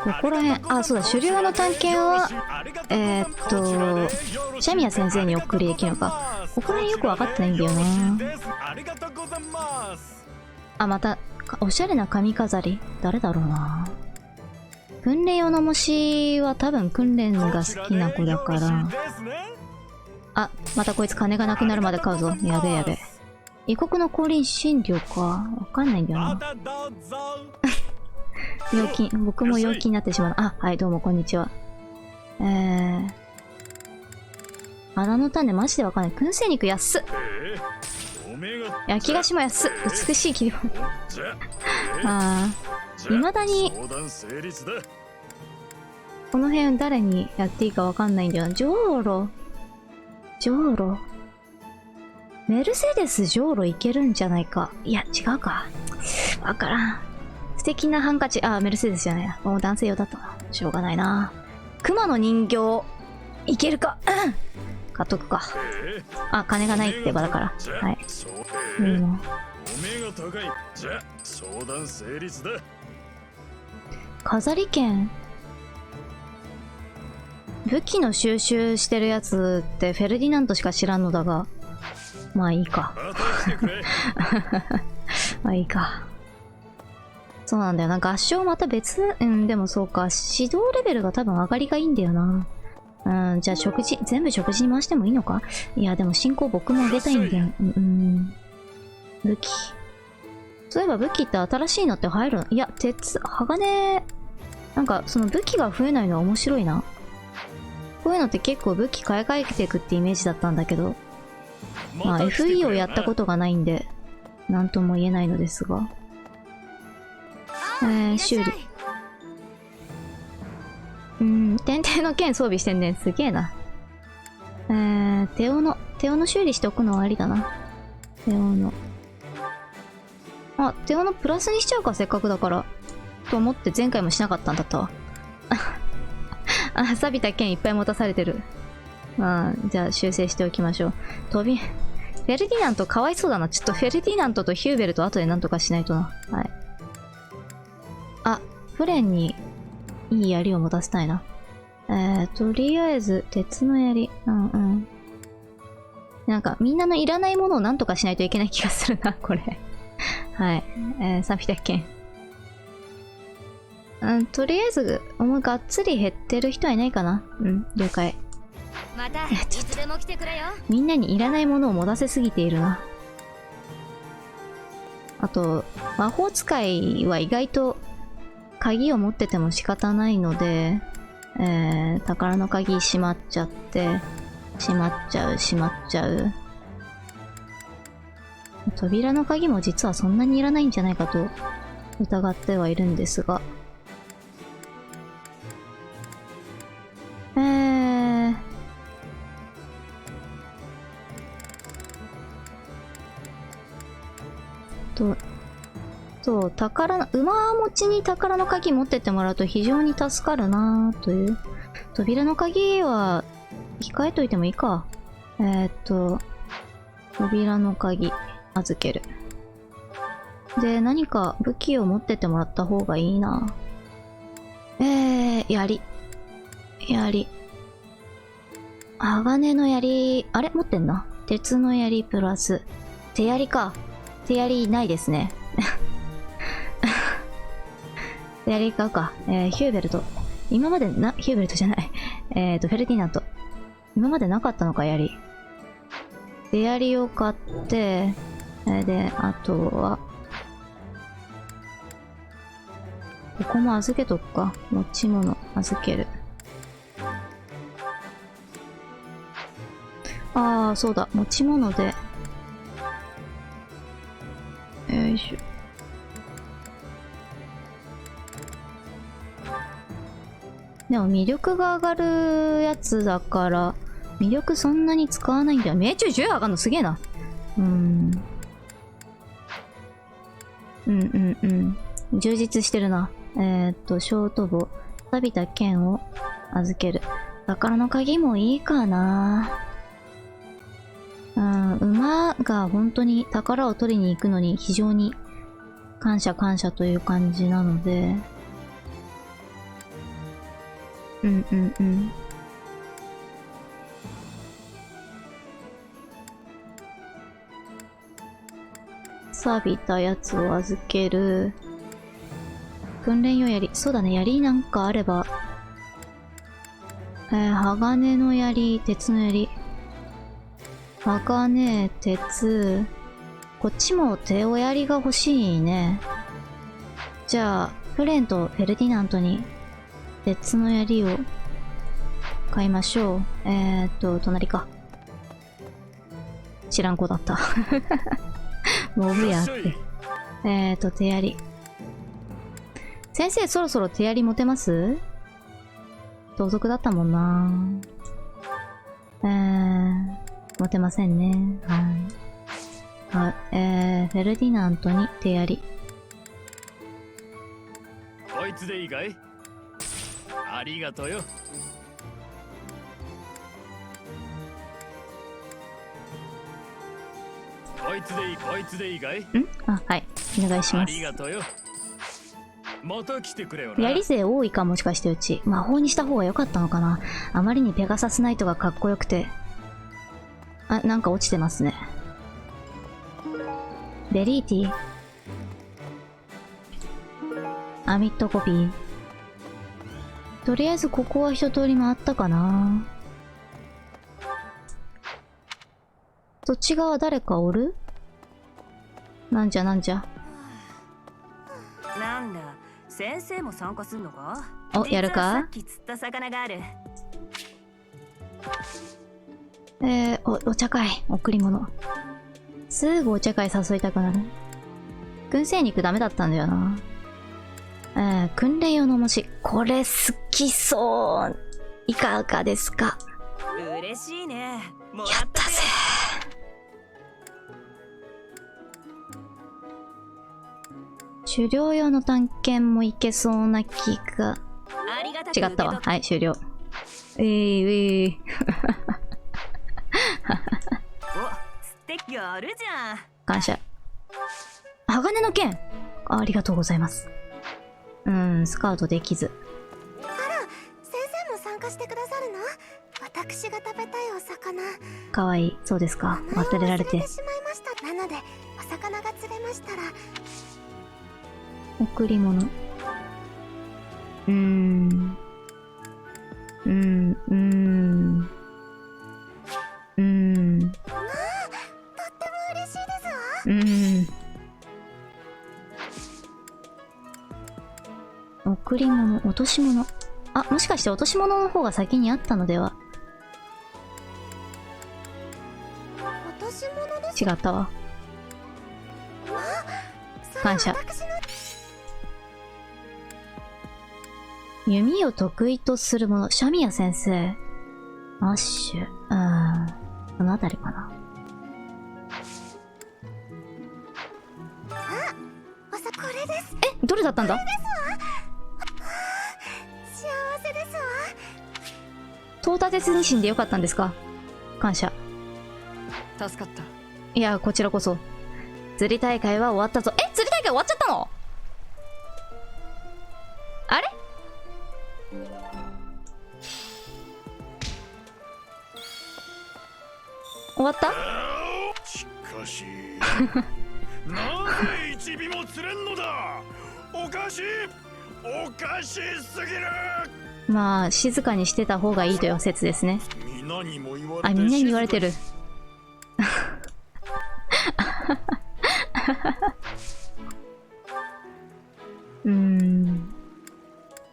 ここら辺、あ、そうだ、狩猟の探検は、シャミヤ先生にお送りできるのか。ここら辺よく分かってないんだよな。あ、また、おしゃれな髪飾り。誰だろうな。訓練用の虫は多分訓練が好きな子だから。あ、またこいつ金がなくなるまで買うぞ。やべえやべえ。異国の降臨診療か。わかんないんだよな。陽気、僕も陽気になってしまう。あ、はい、どうもこんにちは。花の種マジでわかんない。燻製肉安っ。焼き菓子も安っ。美しい切り物。ああ、未だに、この辺誰にやっていいかわかんないんだよな。ジョーロ。メルセデスジョーロいけるんじゃないか。いや、違うか。わからん。素敵なハンカチ。あ、メルセデスじゃないな。もう男性用だったな。しょうがないな。熊の人形、いけるか。買っとくか。あ、金がないって場だから。はい。飾り券。武器の収集してるやつってフェルディナントしか知らんのだが。まあいいか。まあいいか。そうなんだよな。合唱また別、でもそうか。指導レベルが多分上がりがいいんだよな。じゃあ食事、全部食事に回してもいいのか？いや、でも進行僕も上げたいんだよ。武器。そういえば武器って新しいのって入るの？いや、鉄、鋼、なんかその武器が増えないのは面白いな。こういうのって結構武器買い替えていくってイメージだったんだけど。まあ FE をやったことがないんで、なんとも言えないのですが。修理。天体の剣装備してんねん。すげえな。手斧修理しておくのはありだな。手斧。あ、手斧プラスにしちゃうか、せっかくだから。と思って前回もしなかったんだったわ。あ、錆びた剣いっぱい持たされてる。じゃあ修正しておきましょう。フェルディナントかわいそうだな。ちょっとフェルディナントとヒューベルト後でなんとかしないとな。はい。あ、フレンにいい槍を持たせたいな。とりあえず、鉄の槍。なんか、みんなのいらないものをなんとかしないといけない気がするな、これ。はい。300件。とりあえず、がっつり減ってる人はいないかな。了解。また、いつでも来てくれよ。みんなにいらないものを持たせすぎているな。あと、魔法使いは意外と鍵を持ってても仕方ないので、宝の鍵閉まっちゃって、閉まっちゃう。扉の鍵も実はそんなにいらないんじゃないかと疑ってはいるんですが。そう、馬持ちに宝の鍵持ってってもらうと非常に助かるなという。扉の鍵は控えといてもいいか。扉の鍵預ける。で、何か武器を持ってってもらった方がいいな。槍。鋼の槍、あれ持ってんな。鉄の槍プラス。手槍か。手槍ないですね。手槍買うか。ヒューベルト。今までヒューベルトじゃない。フェルディナント。今までなかったのか、槍。手槍を買って、で、あとは、ここも預けとくか。持ち物、預ける。ああ、そうだ。持ち物で。よいしょ。でも魅力が上がるやつだから、魅力そんなに使わないんだよ。命中10上がるのすげえな。充実してるな。ショートボウ。錆びた剣を預ける。宝の鍵もいいかな。馬が本当に宝を取りに行くのに非常に感謝という感じなので、うんうんうん。錆びたやつを預ける。訓練用槍。そうだね、槍なんかあれば。鋼の槍、鉄の槍。鋼、鉄。こっちも手お槍が欲しいね。じゃあ、フレンとフェルディナントに鉄の槍を買いましょう。隣か。知らん子だった。モブやって。手槍。先生、そろそろ手槍持てます？盗賊だったもんな。持てませんね。はい。フェルディナントに手槍。こいつでいいかい？ありがとよ。こいつでいい、こいつでいいかい？はい。お願いします。ありがとよ。また来てくれよな。槍勢多いか、もしかしてうち。魔法にした方が良かったのかな。あまりにペガサスナイトがかっこよくて。なんか落ちてますね。ベリーティー。アミットコピー。とりあえずここは一通り回ったかな。そっち側誰かおる？なんじゃなんじゃ。なんだ、先生も参加すんのか？お、やるか？さっき釣った魚がある。お茶会、贈り物。すぐお茶会誘いたくなる。燻製肉ダメだったんだよな。訓練用の重し。これ好きそう。いかがですか？嬉しいね。やったぜ。狩猟用の探検もいけそうな気が。違ったわ。はい、終了。やるじゃん。感謝。鋼の剣。ありがとうございます。スカウトできず。あら、先生も参加してくださるの？私が食べたいお魚。かわいい。そうですか。忘れられて。しまいました。なのでお魚が釣れましたら。贈り物。贈り物、落とし物。あ、もしかして落とし物の方が先にあったのでは？落とし物です。違ったわ。感謝。弓を得意とするもの。シャミヤ先生。アッシュ。このあたりかな。これです。どれだったんだ？幸せですわ。トータ鉄ニシンでよかったんですか？感謝。助かった。いや、こちらこそ。釣り大会は終わったぞ。釣り大会終わっちゃったの？あれ？終わった？しかしなぜ一尾も釣れんのだ。おかしい、おかしすぎる。まあ静かにしてた方がいいという説ですね。みんなにも言われて。あ、みんなに言われてる。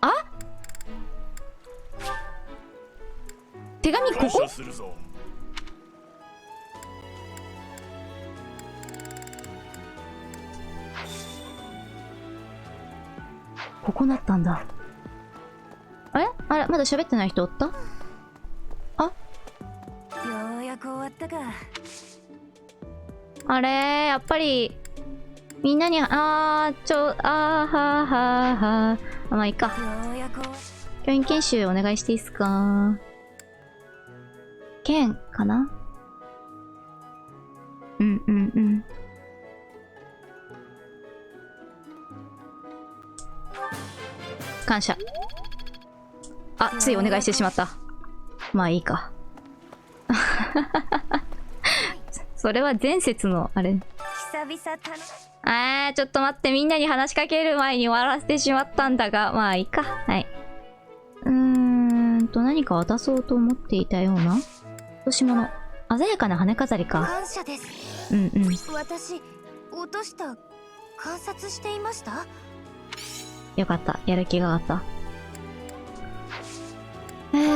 あ？手紙ここ？ここなったんだ。あれまだ喋ってない人おった？あ？ようやく終わったか。あれやっぱりみんなにはまあいいか。教員研修お願いしていいっすか？剣かな？感謝。あ、ついお願いしてしまった。まあいいか。それは前節のあれ。久々ちょっと待って、みんなに話しかける前に終わらせてしまったんだが、まあいいか。はい。何か渡そうと思っていたような。落とし物。鮮やかな羽飾りか。感謝です。うんうん。私、落とした観察していました？よかった。やる気が上がった。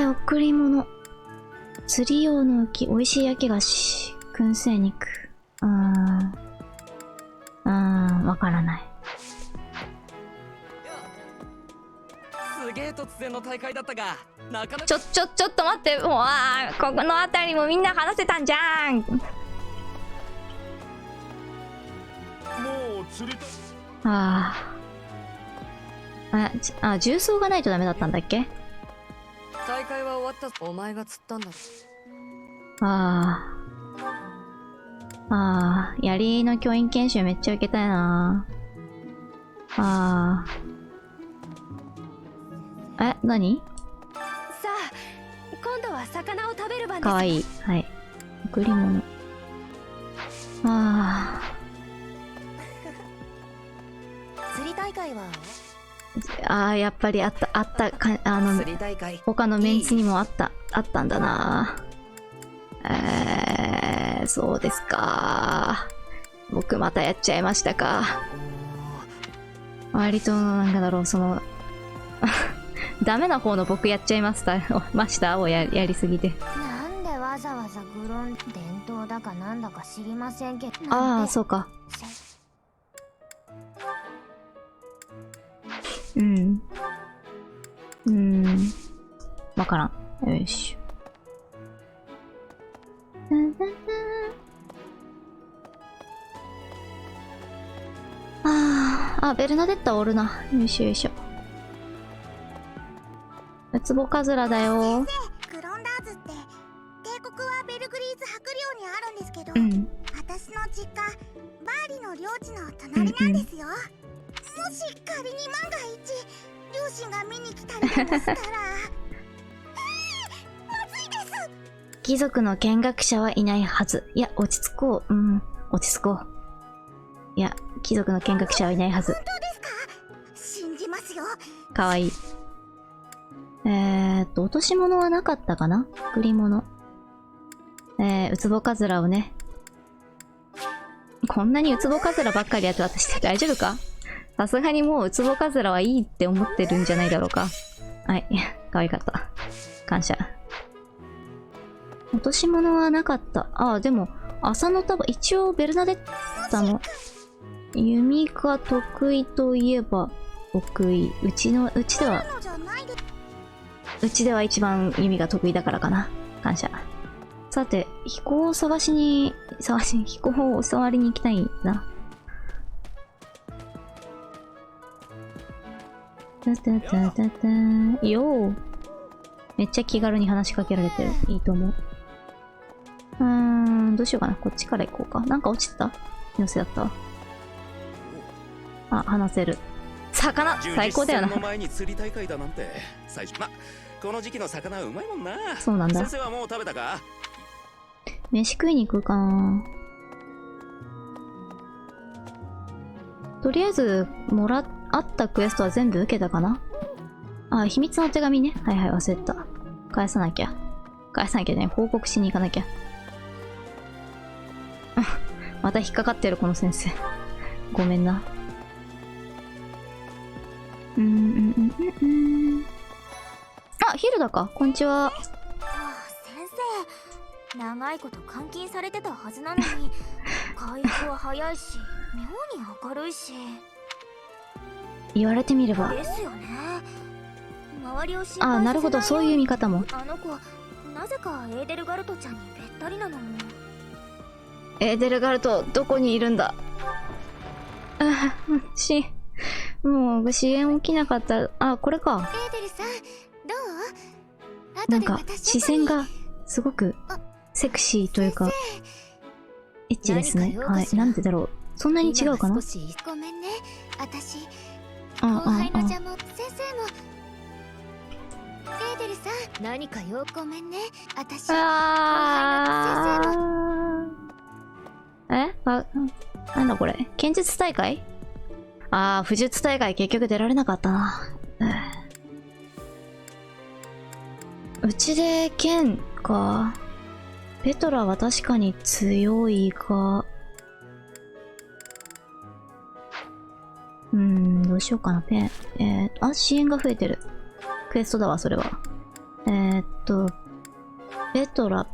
贈り物。釣り用の浮き、美味しい焼き菓子、燻製肉。わからない。すげえ突然の大会だったが、なかなかちょっと待って、もう、ここの辺りもみんな話せたんじゃん。もう釣りた重曹がないとダメだったんだっけ？大会は終わった。お前が釣ったんだろ。槍の教員研修めっちゃ受けたいな。何？さあ、今度は魚を食べる番です。かわいい。はい。贈り物。釣り大会はやっぱりあったか、釣り大会他のメンツにもあったんだな。そうですか。僕またやっちゃいましたか。割となんかだろう、そのダメな方の僕やっちゃいましたをやりすぎて。なんでわざわざグロン伝統だかなんだか知りませんけど。そうか。わからん。よし。ベルナデッタおるな。よいしょよいしょ。ウツボカズラだよ。グロンダーズって帝国はベルグリーズ伯領にあるんですけど、私の実家バーリの領地の隣なんですよ。もし仮に万が一両親が見に来たりでもしたらまずいです。貴族の見学者はいないはず。いや、落ち着こう。落ち着こう。いや、貴族の見学者はいないはず。本当ですか？信じますよ。かわいい。落とし物はなかったかな？贈り物。ウツボカズラをね。こんなにウツボカズラばっかりやって私大丈夫か？さすがにもうウツボカズラはいいって思ってるんじゃないだろうか。はい。可愛かった。感謝。落とし物はなかった。でも、麻の束、一応ベルナデッタの弓が得意といえば得意。うちでは一番弓が得意だからかな。感謝。さて、飛行を飛行を触りに行きたいな。よー。めっちゃ気軽に話しかけられてる。いいと思う。どうしようかな。こっちから行こうか。なんか落ちてた？寄せだったわ。話せる。魚最高だよな。の前に釣り大会だなんて最初この時期の魚はうまいもんな。そうなんだ。先生はもう食べたか？飯食いに行くかな。とりあえずあったクエストは全部受けたかな。秘密の手紙ね。はいはい、忘れてた。返さなきゃね。報告しに行かなきゃ。また引っかかってるこの先生。ごめんな。ヒルダか。こんにちは。先生、長いこと監禁されてたはずなのに回復は早いし妙に明るいし。言われてみれば。ですよね。周りを心配させないように。なるほど、そういう見方も。あの子なぜかエーデルガルトちゃんにべったりなのも。エーデルガルトどこにいるんだ。もう支援起きなかったら。これか。エーデルさんどう？なんか視線がすごくセクシーというかエッチですね。はい。なんでだろう。そんなに違うかな。ごめんね。私後輩の邪魔。先生もエーデルさん、何かよごめんね。私なんだこれ、剣術大会？武術大会結局出られなかったな。うちで剣か。ペトラは確かに強いが、どうしようかな、ペン。支援が増えてる。クエストだわ、それは。ペトラ。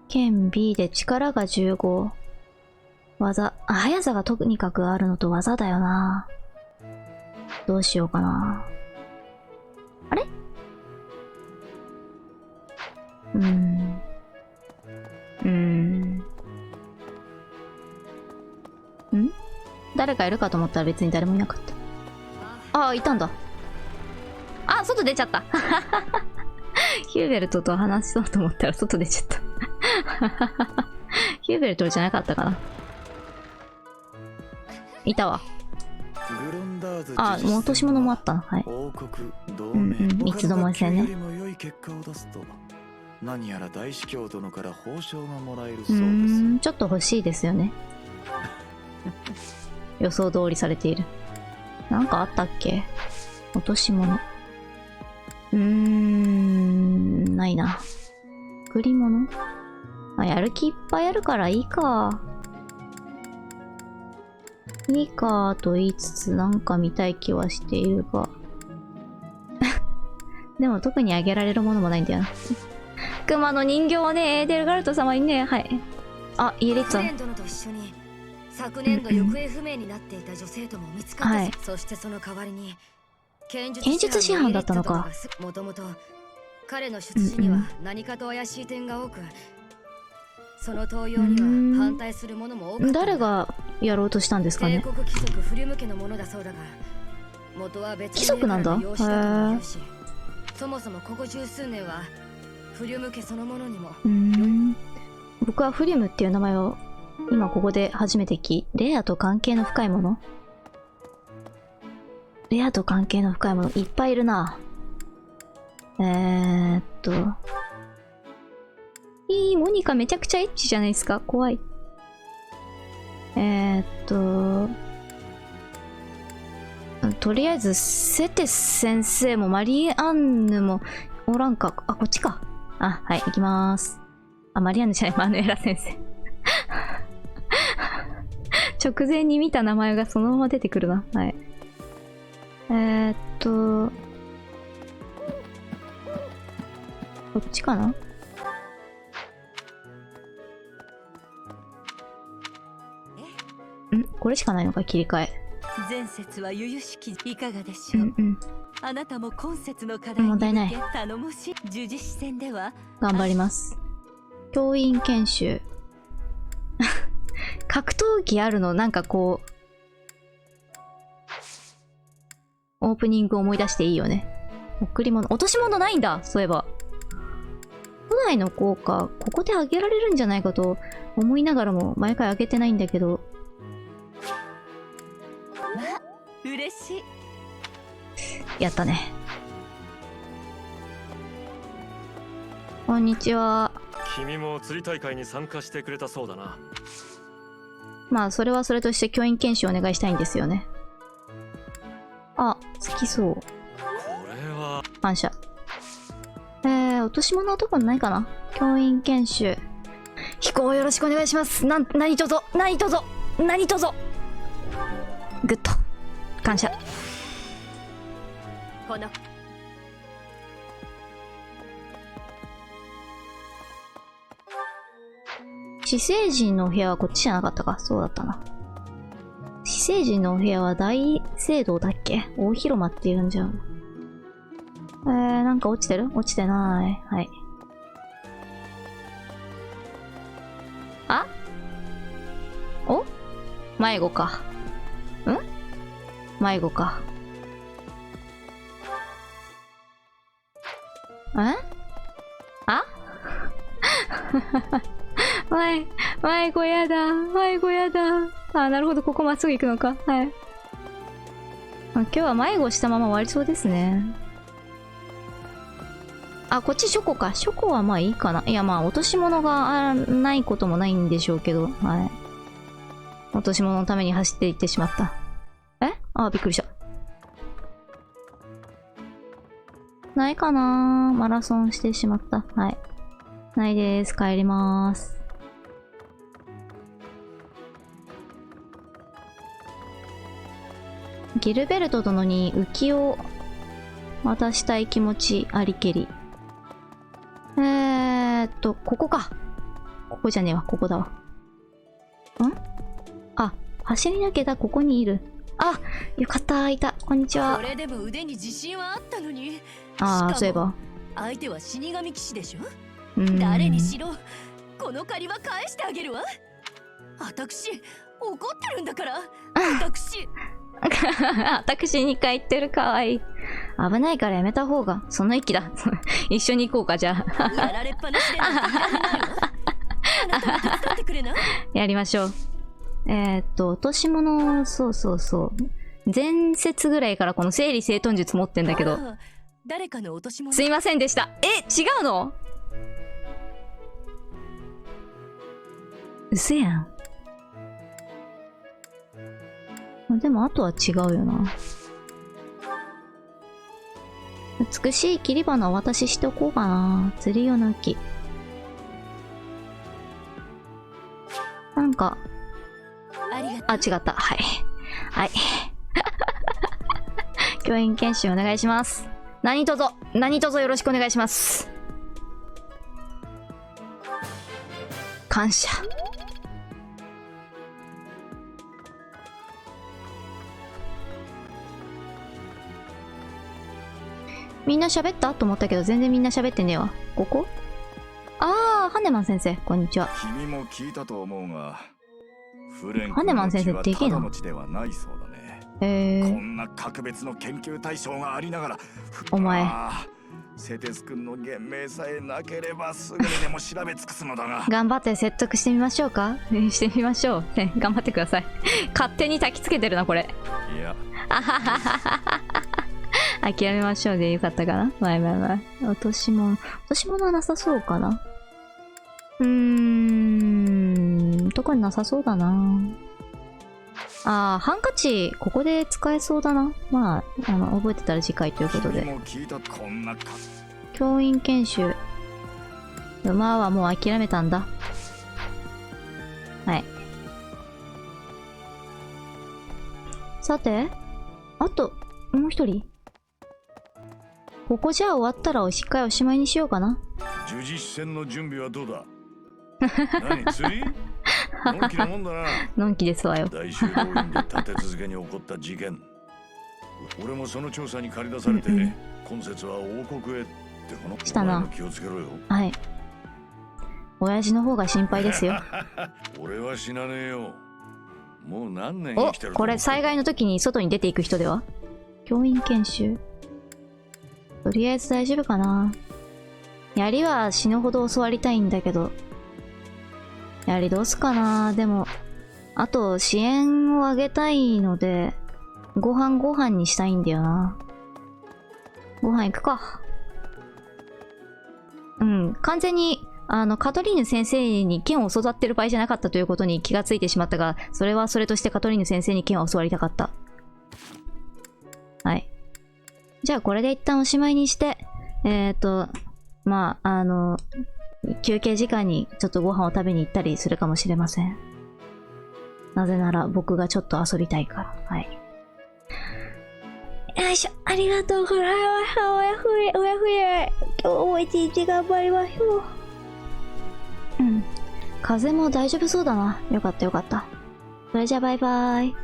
剣 B で力が15。技。速さがとにかくあるのと技だよな。どうしようかな。あれ？誰かいるかと思ったら別に誰もいなかった。いたんだ。外出ちゃった。ヒューベルトと話そうと思ったら外出ちゃった。ヒューベルトじゃなかったかな。いたわ。もう落とし物もあったな。はい。三つどもえ戦ね。何やら大司教殿から報奨がもらえるそうです。ちょっと欲しいですよね。予想通りされている。なんかあったっけ？落とし物。ないな。贈り物？やる気いっぱいあるからいいか。いいかと言いつつなんか見たい気はしているが。でも特にあげられるものもないんだよな。熊の人形はね、エーデルガルト様にね、はい。イエリッツァ。昨年度行方不明になっていた女性とも見つかった。そしてその代わりに剣術師範だったのか。もともと彼の出自には何かと怪しい点が多く、その登用には反対する者も多かった。誰がやろうとしたんですかね。帝国貴族フリュム家のものだそうだが、元は別貴族なんだ。そもそもここ十数年はフリュム家そのものにも。僕はフリュムっていう名前を今ここで初めてレアと関係の深いもの？レアと関係の深いものいっぱいいるな。モニカめちゃくちゃエッチじゃないですか。怖い。とりあえずセテス先生もマリアンヌもおらんか。こっちか。はい、行きまーす。マリアンヌじゃない、マヌエラ先生。直前に見た名前がそのまま出てくるな。はい。こっちかな？これしかないのか、切り替え。前節は由々しきいかがでしょう。あなたも今節の課題に向け頼もしい。呪術師戦では頑張ります。教員研修。格闘技あるの、なんかこうオープニング思い出していいよね。贈り物、落とし物ないんだ。そういえば古代の効果ここであげられるんじゃないかと思いながらも毎回あげてないんだけど。嬉しい。やったね。こんにちは。君も釣り大会に参加してくれたそうだな。まあそれはそれとして教員研修お願いしたいんですよね。好きそう。これは感謝。落とし物のとこないかな。教員研修飛行よろしくお願いします。何とぞグッド感謝。この死生人のお部屋はこっちじゃなかったか。そうだったな。死生人のお部屋は大聖堂だっけ？大広間って言うんじゃん。なんか落ちてる？落ちてない。はい。迷子か。迷子か。迷子やだ。なるほど、ここまっすぐ行くのか。はい。今日は迷子したまま終わりそうですね。あ、こっちショコか。ショコはまあいいかな。いやまあ落とし物がないこともないんでしょうけど、はい。落とし物のために走っていってしまった。え？あ、びっくりした。ないかな？マラソンしてしまった。はい。ないです。帰りまーす。ギルベルト殿に浮きを渡したい気持ちありけり。ここか。ここじゃねえわ。ここだわ。あ、走り抜けたここにいる。あ、よかった。いた。こんにちは。これでも腕に自信はあったのに。ああ、そういえば。相手は死神騎士でしょ。誰にしろこの借りは返してあげるわ。私怒ってるんだから。私に帰ってる。かわいい。危ないからやめた方が。その息だ。一緒に行こうか、じゃあ。やられっぱなしでなんていられないわ。あなたも手伝ってくれな。やりましょう。落とし物、そうそうそう。前節ぐらいからこの整理整頓術持ってんだけど。誰かの落とし物。すいませんでした。違うの？うせやん。でもあとは違うよな。美しい切り花をお渡ししておこうかな。釣り用の木。なんか。あ、違った。はい。はい。教員研修お願いします。何卒よろしくお願いします。感謝。みんな喋ったと思ったけど全然みんな喋ってねえわ。ここ？ああ、ハネマン先生、こんにちは。君も聞いたと思うが、ハネマン先生でけえな。こんな格別の研究対象がありながら、お前。セテス君の言明さえなければすぐにでも調べ尽くすのだが。頑張って説得してみましょうか。してみましょう。頑張ってください。勝手に焚きつけてるな、これ。いや。諦めましょうでよかったかな。まあ。落とし物はなさそうかな。特になさそうだな。ああ、ハンカチ、ここで使えそうだな。まあ、覚えてたら次回ということで。教員研修。馬はもう諦めたんだ。はい。さて、あと、もう一人。ここじゃ終わったらしっかりおしまいにしようかな。呪実戦の準備はどうだ？何釣り？のんきなもんだな。のんきですわよ。大修道院で立て続けに起こった事件。俺もその調査に駆り出されて、今節は王国へってこのしたな。気をつけろよ。はい。親父の方が心配ですよ。俺は死なねえよ。もう何年生きてる。これ災害の時に外に出ていく人では？教員研修。とりあえず大丈夫かな。槍は死ぬほど教わりたいんだけど。槍どうすかな。でも、あと支援をあげたいので、ご飯にしたいんだよな。ご飯行くか。完全に、カトリーヌ先生に剣を教わってる場合じゃなかったということに気がついてしまったが、それはそれとしてカトリーヌ先生に剣を教わりたかった。はい。じゃあこれで一旦おしまいにして、まあ、休憩時間にちょっとご飯を食べに行ったりするかもしれません。なぜなら僕がちょっと遊びたいから。はい。よいしょ、ありがとうございます。おやふや。今日も一日頑張りましょう。風も大丈夫そうだな。よかった。それじゃあバイバイ。